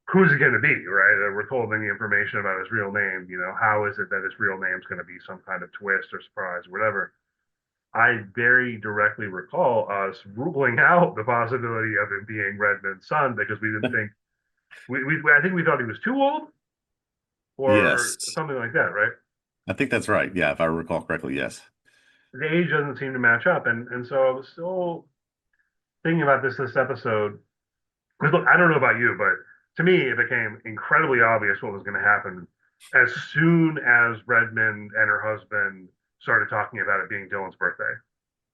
who's it going to be, right? We're told any information about his real name. How is it that his real name's going to be some kind of twist or surprise or whatever? I very directly recall us ruling out the possibility of him being Redmond's son because we didn't think I think we thought he was too old or Yes, something like that, right? I think that's right. Yeah, if I recall correctly, yes. The age doesn't seem to match up, and so I was still thinking about this episode. Because look, I don't know about you, but to me, it became incredibly obvious what was going to happen as soon as Redmond and her husband started talking about it being Dylan's birthday.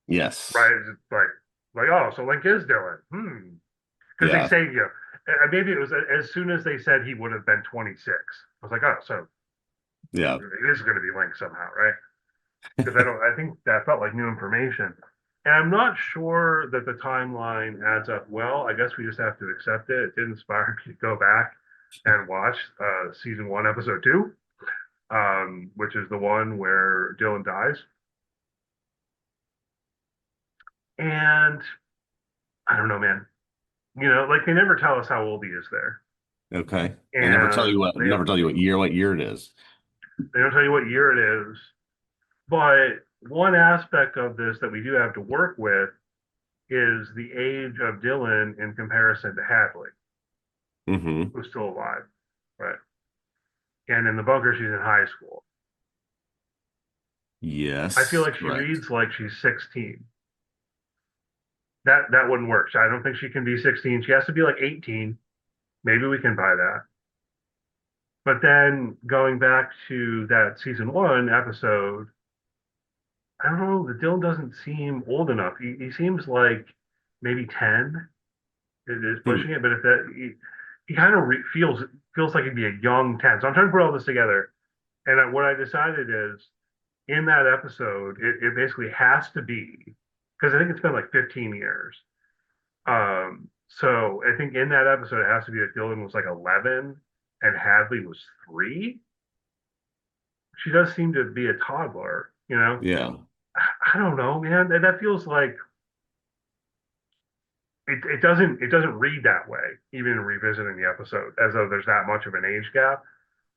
Yes. Right? It's like, oh, so Link is Dylan. Because they Yeah. say, maybe it was as soon as they said he would have been 26. I was like, oh, so Yeah. it is going to be Link somehow, right? Because I think that felt like new information. And I'm not sure that the timeline adds up well. I guess we just have to accept it. It did inspire me to go back and watch season 1, episode 2, which is the one where Dylan dies. And I don't know, man. Like they never tell us how old he is there, Okay. They never tell you and what year it is. they don't tell you what year it is. But one aspect of this that we do have to work with is the age of Dylan in comparison to Hadley, Hmm. who's still alive, right? And in the bunker, she's in high school. I feel Yes, like she correct. reads like she's 16. That wouldn't work. I don't think she can be 16. She has to be like 18. Maybe we can buy that. But then going back to that season 1 episode, I don't know. The Dylan doesn't seem old enough. He seems like maybe 10. It is Hmm. pushing it, but if that he kind of feels like he'd be a young 10. So I'm trying to put all this together, and what I decided is in that episode, it basically has to be because I think it's been like 15 years. So I think in that episode, it has to be that Dylan was like 11 and Hadley was 3. She does seem to be a toddler. Yeah. I don't know, man. That feels like it doesn't read that way, even in revisiting the episode, as though there's that much of an age gap.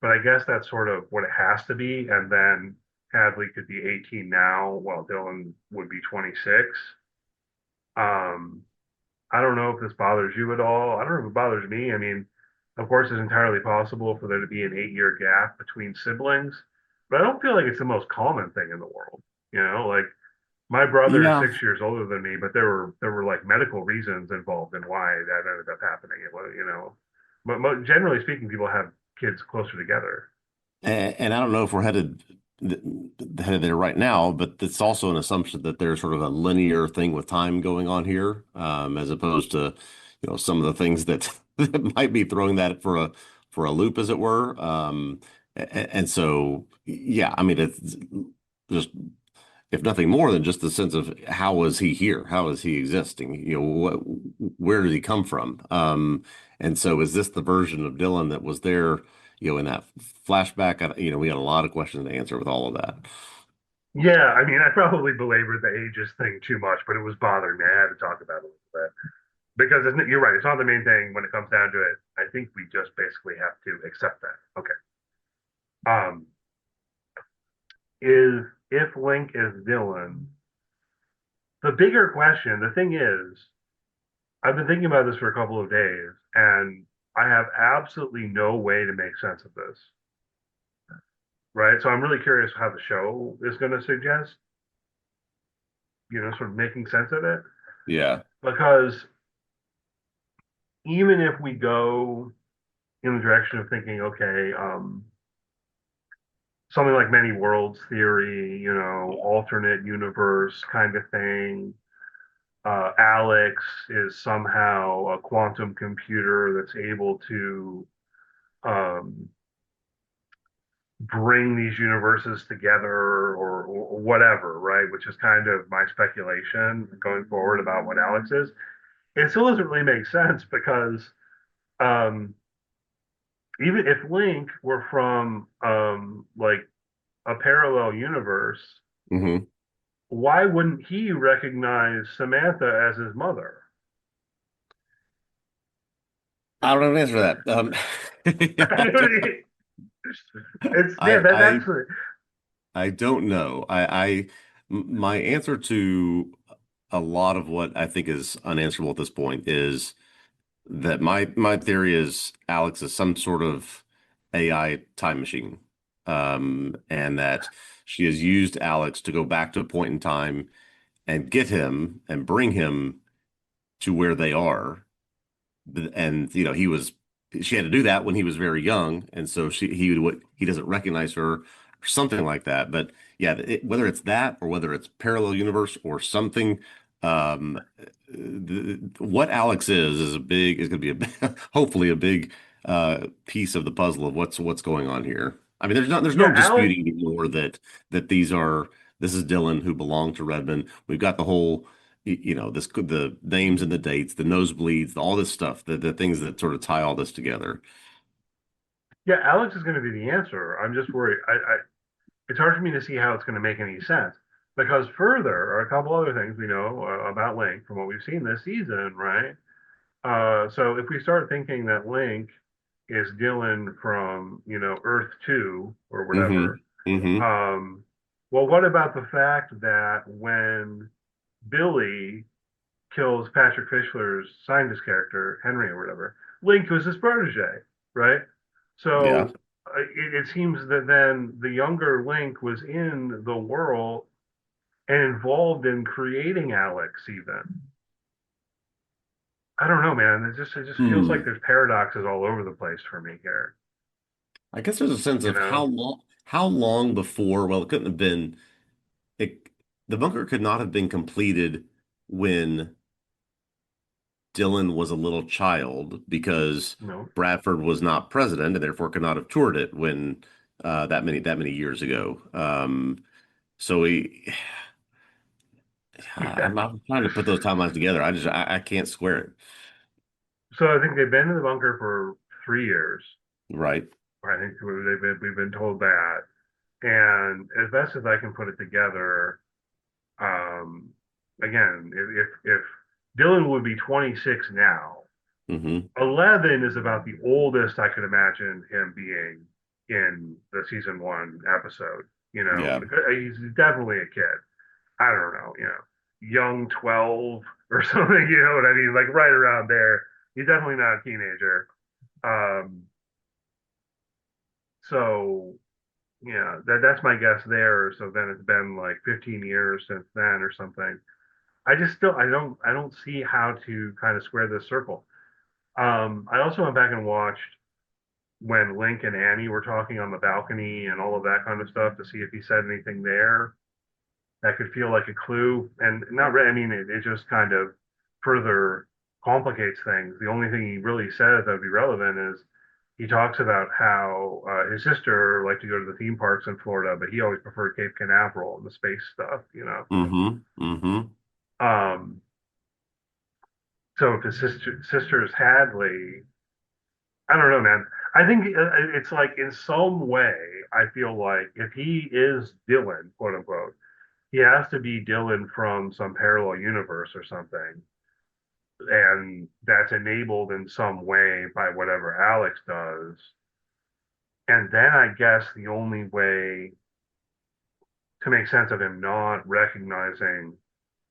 But I guess that's sort of what it has to be. And then Hadley could be 18 now, while Dylan would be 26. Um, I don't know if this bothers you at all. I don't know if it bothers me. I mean, of course, it's entirely possible for there to be an 8-year gap between siblings, but I don't feel like it's the most common thing in the world. Like my brother is Yeah. 6 years older than me, but there were like medical reasons involved in why that ended up happening. It was. But generally speaking, people have kids closer together. And I don't know if we're headed there right now, but it's also an assumption that there's sort of a linear thing with time going on here, as opposed to, some of the things that, that might be throwing that for a loop, as it were. And so, yeah, I mean, it's just if nothing more than just the sense of how is he here? How is he existing? Where did he come from? And so is this the version of Dylan that was there, in that flashback? We had a lot of questions to answer with all of that. Yeah, I mean, I probably belabored the ages thing too much, but it was bothering me. I had to talk about it a little bit because you're right. It's not the main thing when it comes down to it. I think we just basically have to accept that. Okay. Um, is if Link is Dylan, the bigger question, the thing is, I've been thinking about this for a couple of days, and I have absolutely no way to make sense of this. Right. So I'm really curious how the show is going to suggest, sort of making sense of it. Yeah. Because even if we go in the direction of thinking, okay, something like many worlds theory, alternate universe kind of thing, Alex is somehow a quantum computer that's able to um, bring these universes together or whatever, right? Which is kind of my speculation going forward about what Alex is. It still doesn't really make sense because um, even if Link were from like a parallel universe, Hmm. why wouldn't he recognize Samantha as his mother? I don't have an answer to that. It's yeah, I that's I don't know. My answer to a lot of what I think is unanswerable at this point is that my theory is Alex is some sort of AI time machine, and that she has used Alex to go back to a point in time and get him and bring him to where they are. And he was she had to do that when he was very young, and so he doesn't recognize her or something like that. But yeah, whether it's that or whether it's parallel universe or something, what Alex is going to be hopefully a big piece of the puzzle of what's going on here. I mean, there's yeah, no Alex. disputing anymore that this is Dylan who belonged to Redmond. We've got the whole the names and the dates, the nosebleeds, all this stuff, the things that sort of tie all this together. Yeah, Alex is going to be the answer. I'm just worried. It's hard for me to see how it's going to make any sense because further are a couple other things we know about Link from what we've seen this season, right? So if we start thinking that Link is Dylan from, Earth 2 or Hmm. whatever, Hmm. um, well, what about the fact that when Billy kills Patrick Fischler's scientist character, Henry or whatever, Link was his protege, right? Yeah. So it seems that then the younger Link was in the world and involved in creating Alex even. I don't know, man. It just feels like Hmm. there's paradoxes all over the place for me here. I guess there's a sense You of know? how long before, well, it couldn't have been it, the bunker could not have been completed when Dylan was a little child because No. Bradford was not president and therefore could not have toured it when that many years ago. So Yeah. I'm trying to put those timelines together. I can't square it. So I think they've been in the bunker for 3 years. Right. I think we've been told that. And as best as I can put it together, um, again, if Dylan would be 26 now, Hmm. 11 is about the oldest I could imagine him being in the season 1 episode. Yeah. He's definitely a kid. I don't know, young 12 or something, you know what I mean? Like right around there. He's definitely not a teenager. Um, so yeah, that's my guess there. So then it's been like 15 years since then or something. I don't see how to kind of square this circle. I also went back and watched when Link and Annie were talking on the balcony and all of that kind of stuff to see if he said anything there that could feel like a clue. And not really, I mean, it just kind of further complicates things. The only thing he really says that would be relevant is he talks about how his sister liked to go to the theme parks in Florida, but he always preferred Cape Canaveral and the space stuff. Hmm. Hmm. Um, so if his sister is Hadley, I don't know, man. I think it's like in some way, I feel like if he is Dylan, quote unquote, he has to be Dylan from some parallel universe or something. And that's enabled in some way by whatever Alex does. And then I guess the only way to make sense of him not recognizing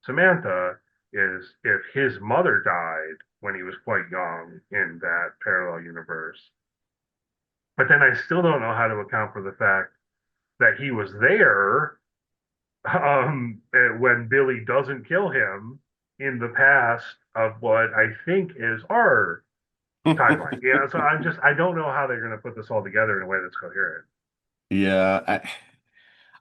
Samantha is if his mother died when he was quite young in that parallel universe. But then I still don't know how to account for the fact that he was there when Billy doesn't kill him in the past of what I think is our timeline. So I don't know how they're going to put this all together in a way that's coherent. Yeah.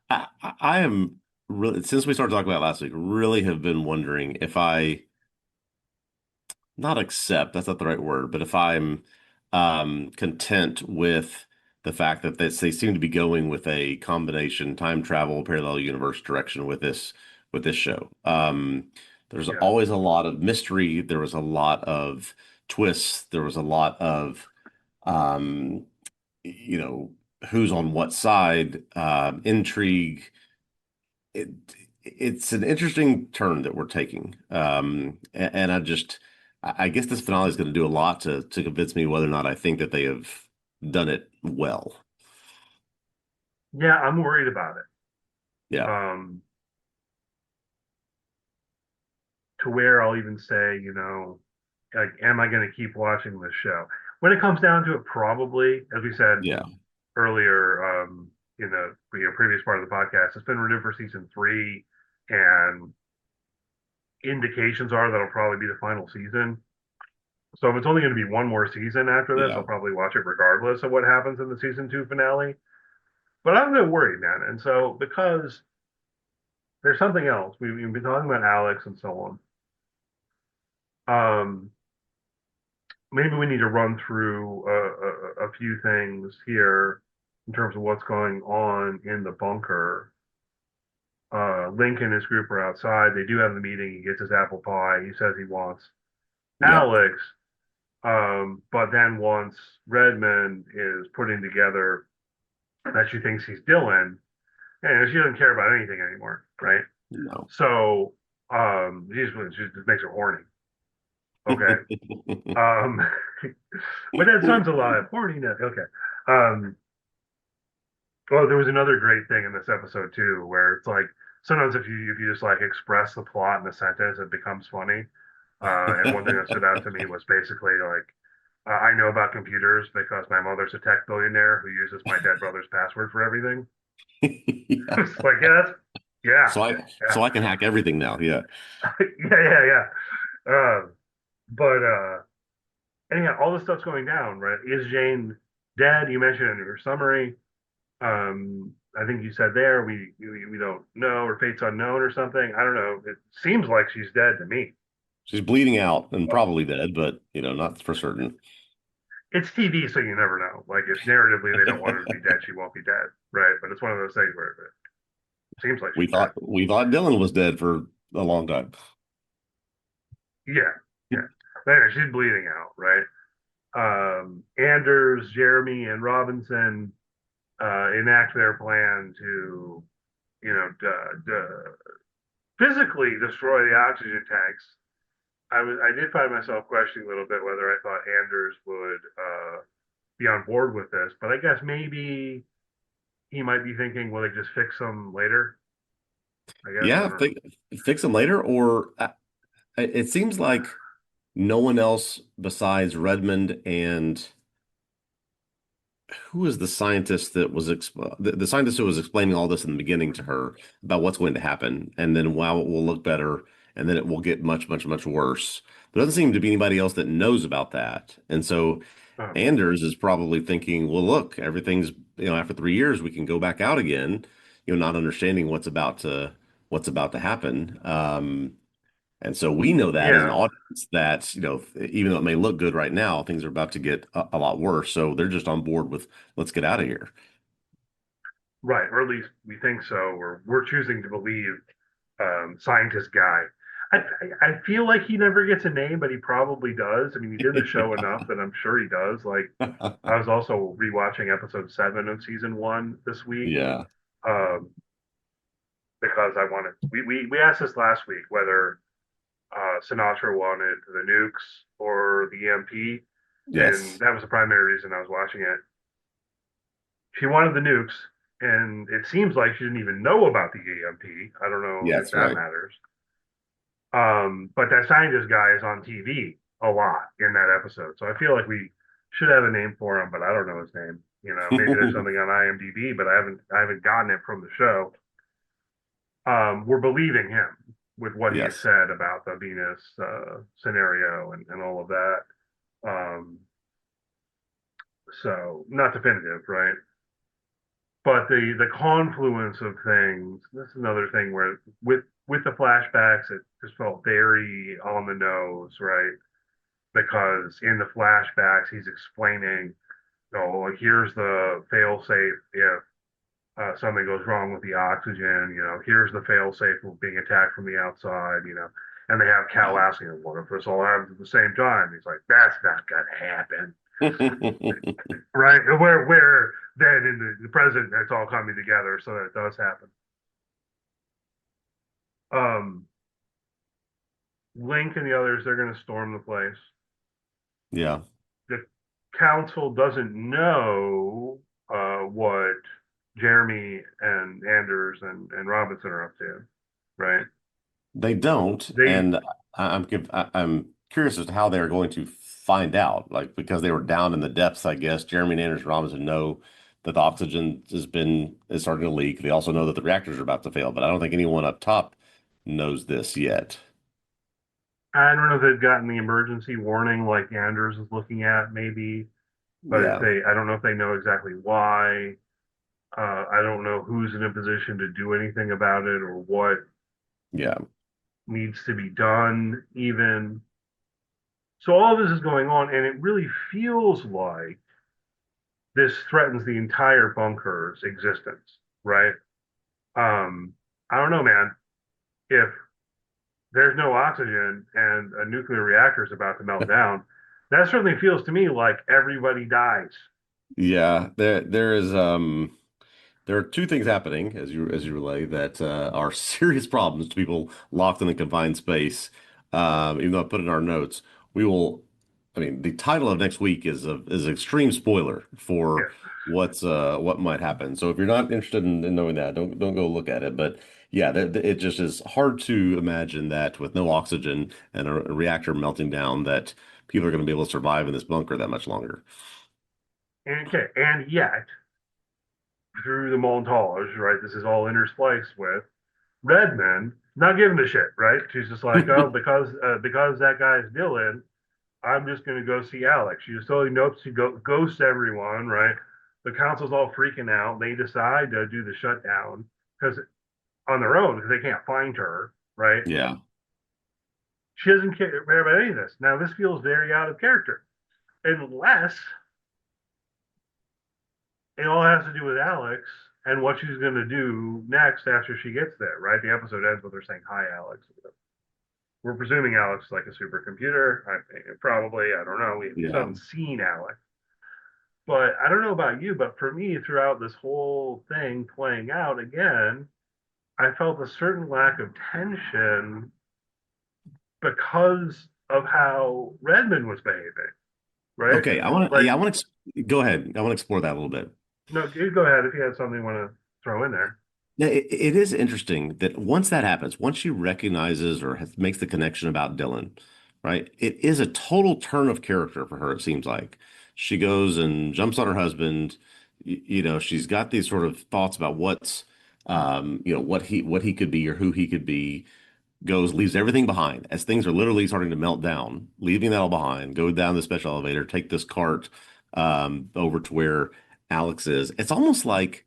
I am really, since we started talking about it last week, really have been wondering if I not accept, that's not the right word, but if I'm content with the fact that they seem to be going with a combination time travel parallel universe direction with this show. There's Yeah. always a lot of mystery. There was a lot of twists. There was a lot of um, you know, who's on what side, intrigue. It, it's an interesting turn that we're taking. And I guess this finale is going to do a lot to convince me whether or not I think that they have done it well. Yeah, I'm worried about it. Yeah. Um, to where I'll even say, like, am I going to keep watching this show? When it comes down to it, probably, as we said Yeah. earlier, in the previous part of the podcast, it's been renewed for season 3, and indications are that'll probably be the final season. So if it's only going to be one more season after this, I'll Yeah. probably watch it regardless of what happens in the season 2 finale. But I'm a bit worried, man. And so because there's something else, we've been talking about Alex and so on. Maybe we need to run through a few things here in terms of what's going on in the bunker. Link and his group are outside. They do have the meeting. He gets his apple pie. He says he wants Yeah. Alex. But then once Redmond is putting together that she thinks he's Dylan, and she doesn't care about anything anymore, right? No. So she just makes her horny. Okay. Um, but that sounds a lot. Horniness. Okay. Um, well, there was another great thing in this episode too, where it's like sometimes if you just like express the plot in a sentence, it becomes funny. And one thing that stood out to me was basically like, I know about computers because my mother's a tech billionaire who uses my dead brother's password for everything. Yeah. It's like, yeah, that's, yeah, So I can hack everything now. Yeah. yeah. Uh, but anyhow, all this stuff's going down, right? Is Jane dead? You mentioned in your summary. I think you said there we don't know, or fate's unknown or something. I don't know. It seems like she's dead to me. She's bleeding out and probably dead, but not for certain. It's TV, so you never know. Like if narratively they don't want her to be dead, she won't be dead, right? But it's one of those things where it seems like We she's dead. Dylan was dead for a long time. Yeah, yeah. But anyway, she's bleeding out, right? Anders, Jeremy, and Robinson enact their plan to, physically destroy the oxygen tanks. I did find myself questioning a little bit whether I thought Anders would be on board with this, but I guess maybe he might be thinking, will they just fix them later? I guess I Yeah, don't know. fix them later, or it seems like no one else besides Redmond and who was the scientist that was the scientist who was explaining all this in the beginning to her about what's going to happen, and then wow, it will look better, and then it will get much, much, much worse. There doesn't seem to be anybody else that knows about that, and so Oh, Anders is probably thinking, well, look, everything's after 3 years we can go back out again, not understanding what's about to happen. And so we know that as an yeah, audience that, even though it may look good right now, things are about to get a lot worse. So they're just on board with let's get out of here. right. Or at least we think so. Or we're choosing to believe scientist guy. I feel like he never gets a name, but he probably does. I mean, he did the show enough that I'm sure he does. Like, I was also rewatching episode 7 of season 1 this week Yeah. um, because I wanted. We asked this last week whether Sinatra wanted the nukes or the EMP, and Yes. that was the primary reason I was watching it. She wanted the nukes, and it seems like she didn't even know about the EMP. I don't know Yeah, if that's that right. matters. But that scientist guy is on TV a lot in that episode, so I feel like we should have a name for him, but I don't know his name. Maybe there's something on IMDb, but I haven't gotten it from the show. We're believing him with what he has Yes. said about the Venus scenario and all of that. Um, so not definitive, right? but the confluence of things, this is another thing where with the flashbacks, it just felt very on the nose, right? Because in the flashbacks, he's explaining, like here's the fail safe if something goes wrong with the oxygen. Here's the fail safe of being attacked from the outside. And they have Cal asking him, "What if this all happens at the same time?" He's like, "That's not gonna happen." Right? Where then in the present, it's all coming together so that it does happen. Link and the others, they're going to storm the place. Yeah. The council doesn't know what Jeremy and Anders and Robinson are up to, right? They don't, They and I'm curious as to how they're going to find out. Like because they were down in the depths, I guess. Jeremy and Anders Robinson know that the oxygen is starting to leak. They also know that the reactors are about to fail, but I don't think anyone up top knows this yet. I don't know if they've gotten the emergency warning like Anders is looking at, maybe, but Yeah, I don't know if they know exactly why. I don't know who's in a position to do anything about it or what yeah, needs to be done, even. So all this is going on, and it really feels like this threatens the entire bunker's existence, right? I don't know, man. If there's no oxygen and a nuclear reactor is about to melt down, that certainly feels to me like everybody dies. yeah. There are two things happening as you relay that are serious problems to people locked in a confined space. Even though I put in our notes, we will. I mean, the title of next week is an extreme spoiler for Yeah. what might happen. So if you're not interested in knowing that, don't go look at it. But yeah, it just is hard to imagine that with no oxygen and a reactor melting down, that people are going to be able to survive in this bunker that much longer. And okay, and yet through the montage, right? This is all interspliced with Redmond not giving a shit, right? She's just like, oh, because that guy's Dylan, I'm just gonna go see Alex. She just totally notes. She ghosts everyone, right? The council's all freaking out. They decide to do the shutdown because on their own because they can't find her, right? Yeah. She doesn't care about any of this. Now this feels very out of character, unless it all has to do with Alex and what she's going to do next after she gets there, right? The episode ends with her saying, "Hi, Alex." We're presuming Alex is like a supercomputer. I think probably, I don't know. We still Yeah. haven't seen Alex. But I don't know about you, but for me, throughout this whole thing playing out again, I felt a certain lack of tension because of how Redmond was behaving, right? Okay, I want to. Like, Yeah, I want to go ahead. I want to explore that a little bit. no, you go ahead if you had something you want to throw in there. Yeah, it is interesting that once that happens, once she recognizes or makes the connection about Dylan, right? It is a total turn of character for her, it seems like. She goes and jumps on her husband. She's got these sort of thoughts about what he could be or who he could be, goes, leaves everything behind as things are literally starting to melt down, leaving that all behind, go down the special elevator, take this cart over to where Alex is. It's almost like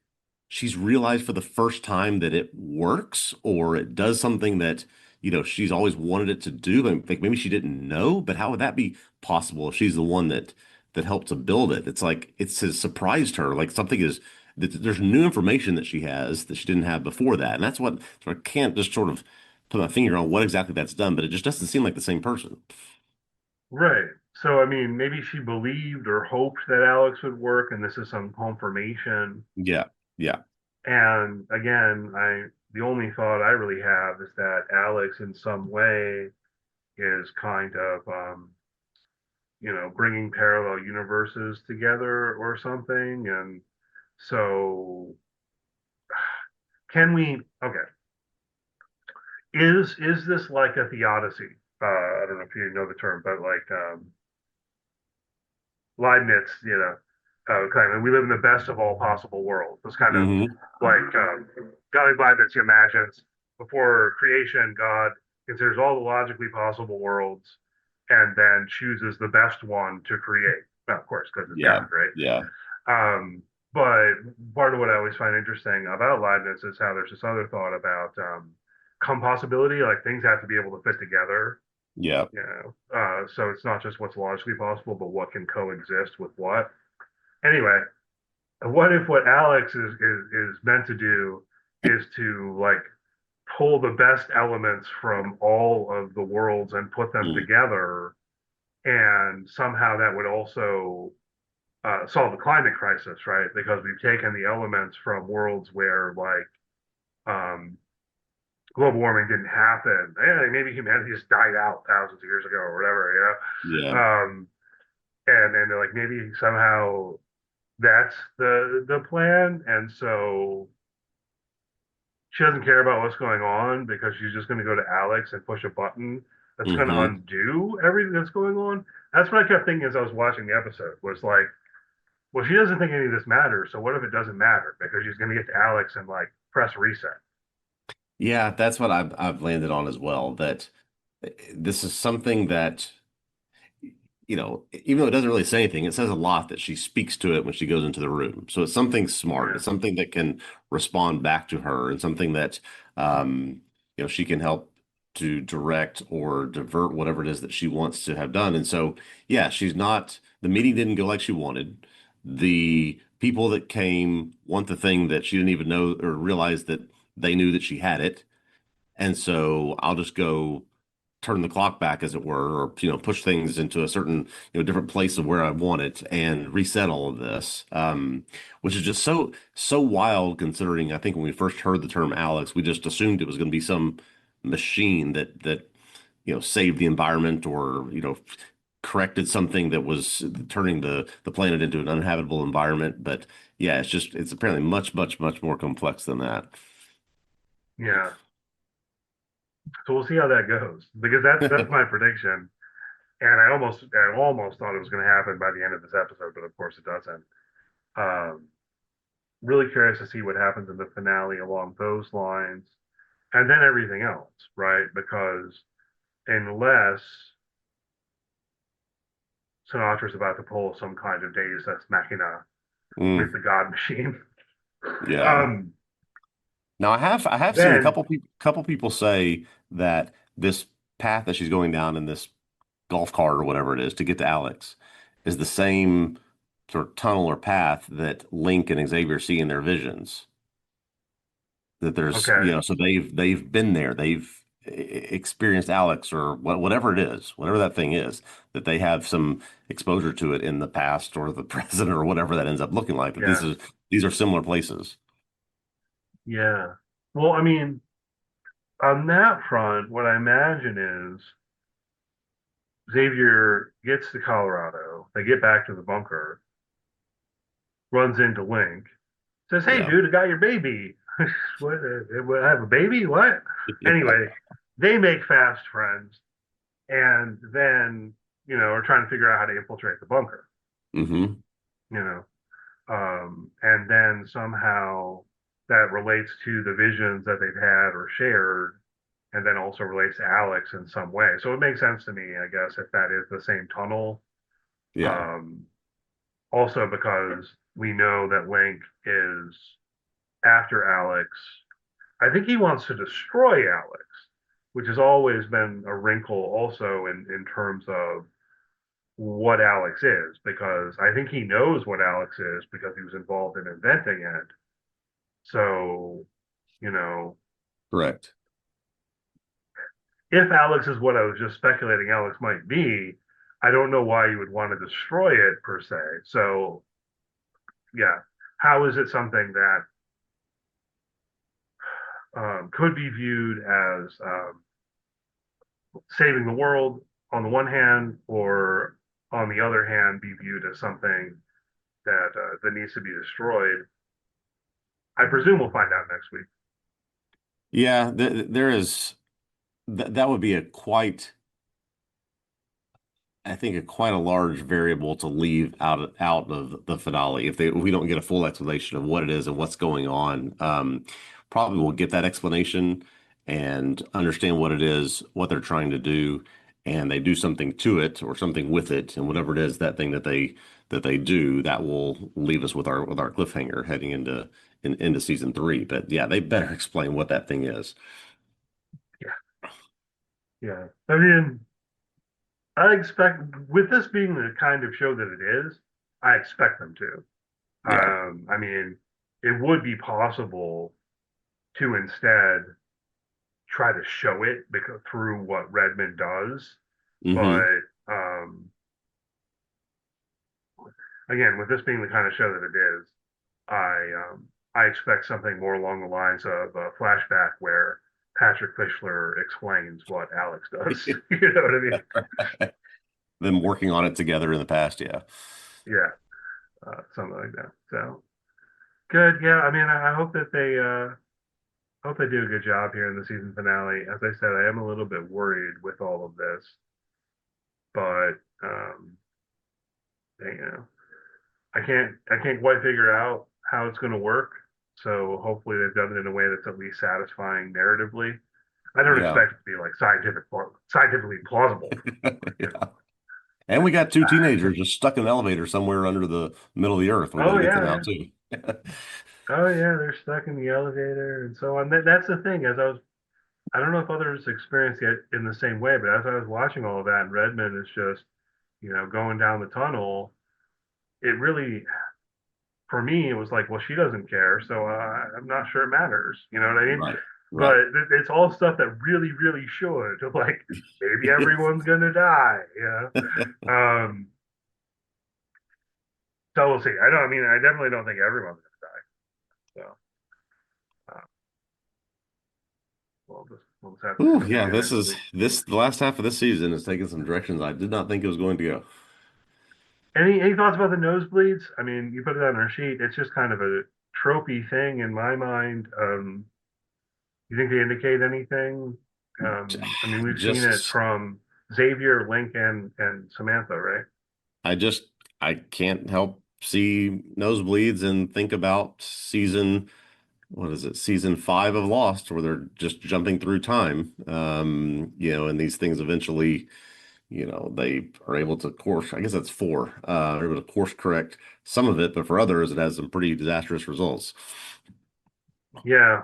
she's realized for the first time that it works or it does something that, she's always wanted it to do. Like maybe she didn't know, but how would that be possible if she's the one that helped to build it? It's like has surprised her. Like something is that there's new information that she has that she didn't have before that. And that's what so I can't just sort of put my finger on what exactly that's done, but it just doesn't seem like the same person. Right. So, I mean, maybe she believed or hoped that Alex would work, and this is some confirmation. Yeah. Yeah. And again, the only thought I really have is that Alex, in some way, is kind of, bringing parallel universes together or something. And so, can we? Okay, is this like a theodicy? I don't know if you know the term, but like Leibniz, kind of, we live in the best of all possible worlds. It's kind of Hmm. like God Leibniz imagines before creation, God considers all the logically possible worlds and then chooses the best one to create. Well, of course, because it's Yeah. God, right? Yeah. Um, But part of what I always find interesting about Leibniz is how there's this other thought about compossibility, like things have to be able to fit together. Yeah. So it's not just what's logically possible, but what can coexist with what. Anyway, what if what Alex is meant to do is to like pull the best elements from all of the worlds and put them Mm. together, and somehow that would also solve the climate crisis, right? Because we've taken the elements from worlds where um, global warming didn't happen. Maybe humanity just died out thousands of years ago or whatever, Yeah. and they're like maybe somehow that's the plan, and so she doesn't care about what's going on because she's just going to go to Alex and push a button that's going to Hmm. undo everything that's going on. That's what I kept thinking as I was watching the episode. Was like, well, she doesn't think any of this matters. So what if it doesn't matter because she's going to get to Alex and like press reset? Yeah, that's what I've landed on as well, that this is something that, even though it doesn't really say anything, it says a lot that she speaks to it when she goes into the room. So it's something smart. Yeah, It's something that can respond back to her, and something that she can help to direct or divert whatever it is that she wants to have done. And so, yeah, the meeting didn't go like she wanted. The people that came want the thing that she didn't even know or realize that they knew that she had it. And so I'll just go turn the clock back, as it were, or push things into a certain different place of where I want it and reset all of this, which is just so wild. Considering, I think when we first heard the term Alex, we just assumed it was going to be some machine that saved the environment, or corrected something that was turning the planet into an uninhabitable environment. But yeah, it's apparently much, much, much more complex than that. yeah. So we'll see how that goes because that's my prediction. And I almost thought it was going to happen by the end of this episode, but of course it doesn't. Um, really curious to see what happens in the finale along those lines, and then everything else, right? Because unless Sinatra's about to pull some kind of Deus Ex Machina with Mm, the God Machine, yeah. um, Now I have seen a then couple people say that this path that she's going down in this golf cart or whatever it is to get to Alex is the same sort of tunnel or path that Link and Xavier see in their visions. That there's, okay, so they've been there, they've experienced Alex, or whatever it is, whatever that thing is, that they have some exposure to it in the past or the present or whatever that ends up looking like. That yeah, these are similar places. yeah. Well, I mean, on that front, what I imagine is Xavier gets to Colorado, they get back to the bunker, runs into Link, says, "Hey, Yeah. dude, I got your baby." What? I have a baby? What? Anyway, they make fast friends, and then are trying to figure out how to infiltrate the bunker. Hmm. You know, and then somehow that relates to the visions that they've had or shared, and then also relates to Alex in some way. So it makes sense to me, I guess, if that is the same tunnel. Yeah. Um, Also because we know that Link is after Alex. I think he wants to destroy Alex, which has always been a wrinkle also in terms of what Alex is, because I think he knows what Alex is because he was involved in inventing it. So, you know, Correct. if Alex is what I was just speculating Alex might be, I don't know why you would want to destroy it per se. So, yeah, how is it something that could be viewed as saving the world on the one hand, or on the other hand, be viewed as something that needs to be destroyed? I presume we'll find out next week. Yeah, there is that would be I think quite a large variable to leave out of the finale if we don't get a full explanation of what it is and what's going on. Probably we'll get that explanation and understand what it is, what they're trying to do, and they do something to it or something with it, and whatever it is, that thing that they do, that will leave us with our cliffhanger heading into season three. But yeah, they better explain what that thing is. Yeah, yeah. I mean, I expect with this being the kind of show that it is, I expect them to. Yeah. I mean, it would be possible to instead try to show it because through what Redmond does, Hmm. but again, with this being the kind of show that it is, I expect something more along the lines of a flashback where Patrick Fischler explains what Alex does. You know what I mean? Them working on it together in the past, yeah. Yeah, something like that. So good. Yeah, I mean, I hope that they hope they do a good job here in the season finale. As I said, I am a little bit worried with all of this, but you know, I can't quite figure out how it's going to work. So hopefully they've done it in a way that's at least satisfying narratively. I don't Yeah. expect it to be like scientifically plausible. You Yeah. know. And we got two teenagers just stuck in an elevator somewhere under the middle of the earth. We got Oh to get them yeah, out yeah. too. Oh yeah, they're stuck in the elevator and so on. That's the thing. I don't know if others experienced it in the same way, but as I was watching all of that, and Redmond is just, going down the tunnel. It really, for me, it was like, well, she doesn't care, so I'm not sure it matters. You know what I mean? Right. But Right. it's all stuff that really, really should. Like maybe everyone's gonna die. Um, so we'll see. I don't. I mean, I definitely don't think everyone's gonna die. So we'll just have to Ooh, come yeah, see next week. the last half of this season is taking some directions I did not think it was going to go. Any thoughts about the nosebleeds? I mean, you put it on our sheet. It's just kind of a tropey thing in my mind. You think they indicate anything? I mean, we've seen it Just from Xavier, Link, and Samantha, right? I just I can't help see nosebleeds and think about what is it, season five of Lost, where they're just jumping through time. And these things eventually, they are able to course, I guess that's four, are able to course correct some of it, but for others, it has some pretty disastrous results. Yeah,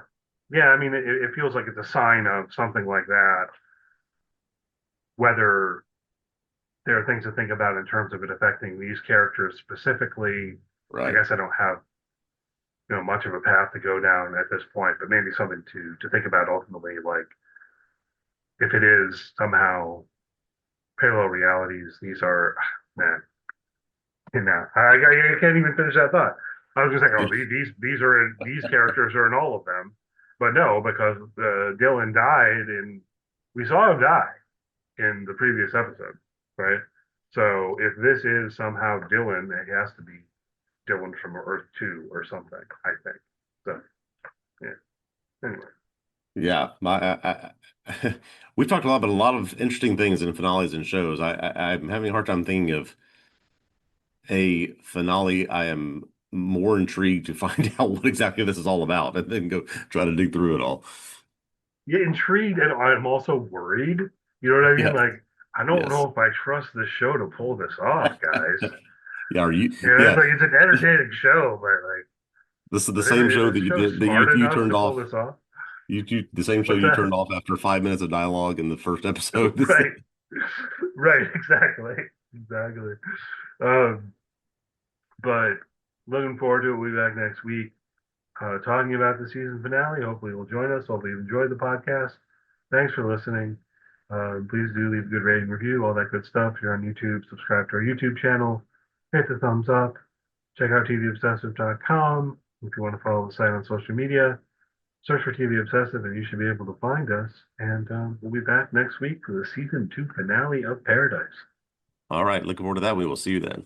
yeah. I mean, it feels like it's a sign of something like that. Whether there are things to think about in terms of it affecting these characters specifically, I Right. guess I don't have much of a path to go down at this point, but maybe something to think about ultimately. Like if it is somehow parallel realities, these are man. I can't even finish that thought. I was gonna say, oh, these characters are in all of them, but no, because Dylan died, and we saw him die in the previous episode, right? So if this is somehow Dylan, it has to be Dylan from Earth Two or something. I think. So yeah. Anyway, Yeah, we've talked a lot about a lot of interesting things in finales and shows. I'm having a hard time thinking of a finale. I am more intrigued to find out what exactly this is all about, and then go try to dig through it all. yeah, intrigued, and I'm also worried. You know what I mean? Yeah. Like I don't Yes. know if I trust this show to pull this off, guys. Yeah. Are you? It's Yeah. like it's an entertaining show, This is the but same is show this that show that smart you enough turned to pull off. this off? The same show What's you that? turned off after 5 minutes of dialogue in the first episode. Right, right, exactly, exactly. Um, but looking forward to it. We'll be back next week, talking about the season finale. Hopefully, you'll join us. Hopefully, you enjoyed the podcast. Thanks for listening. Please do leave a good rating, review, all that good stuff. If you're on YouTube, subscribe to our YouTube channel. Hit the thumbs up. Check out TVObscast.com if you want to follow the site on social media. Search for TV Obsessive and you should be able to find us. And we'll be back next week for the season two finale of Paradise. All right. Looking forward to that. We will see you then.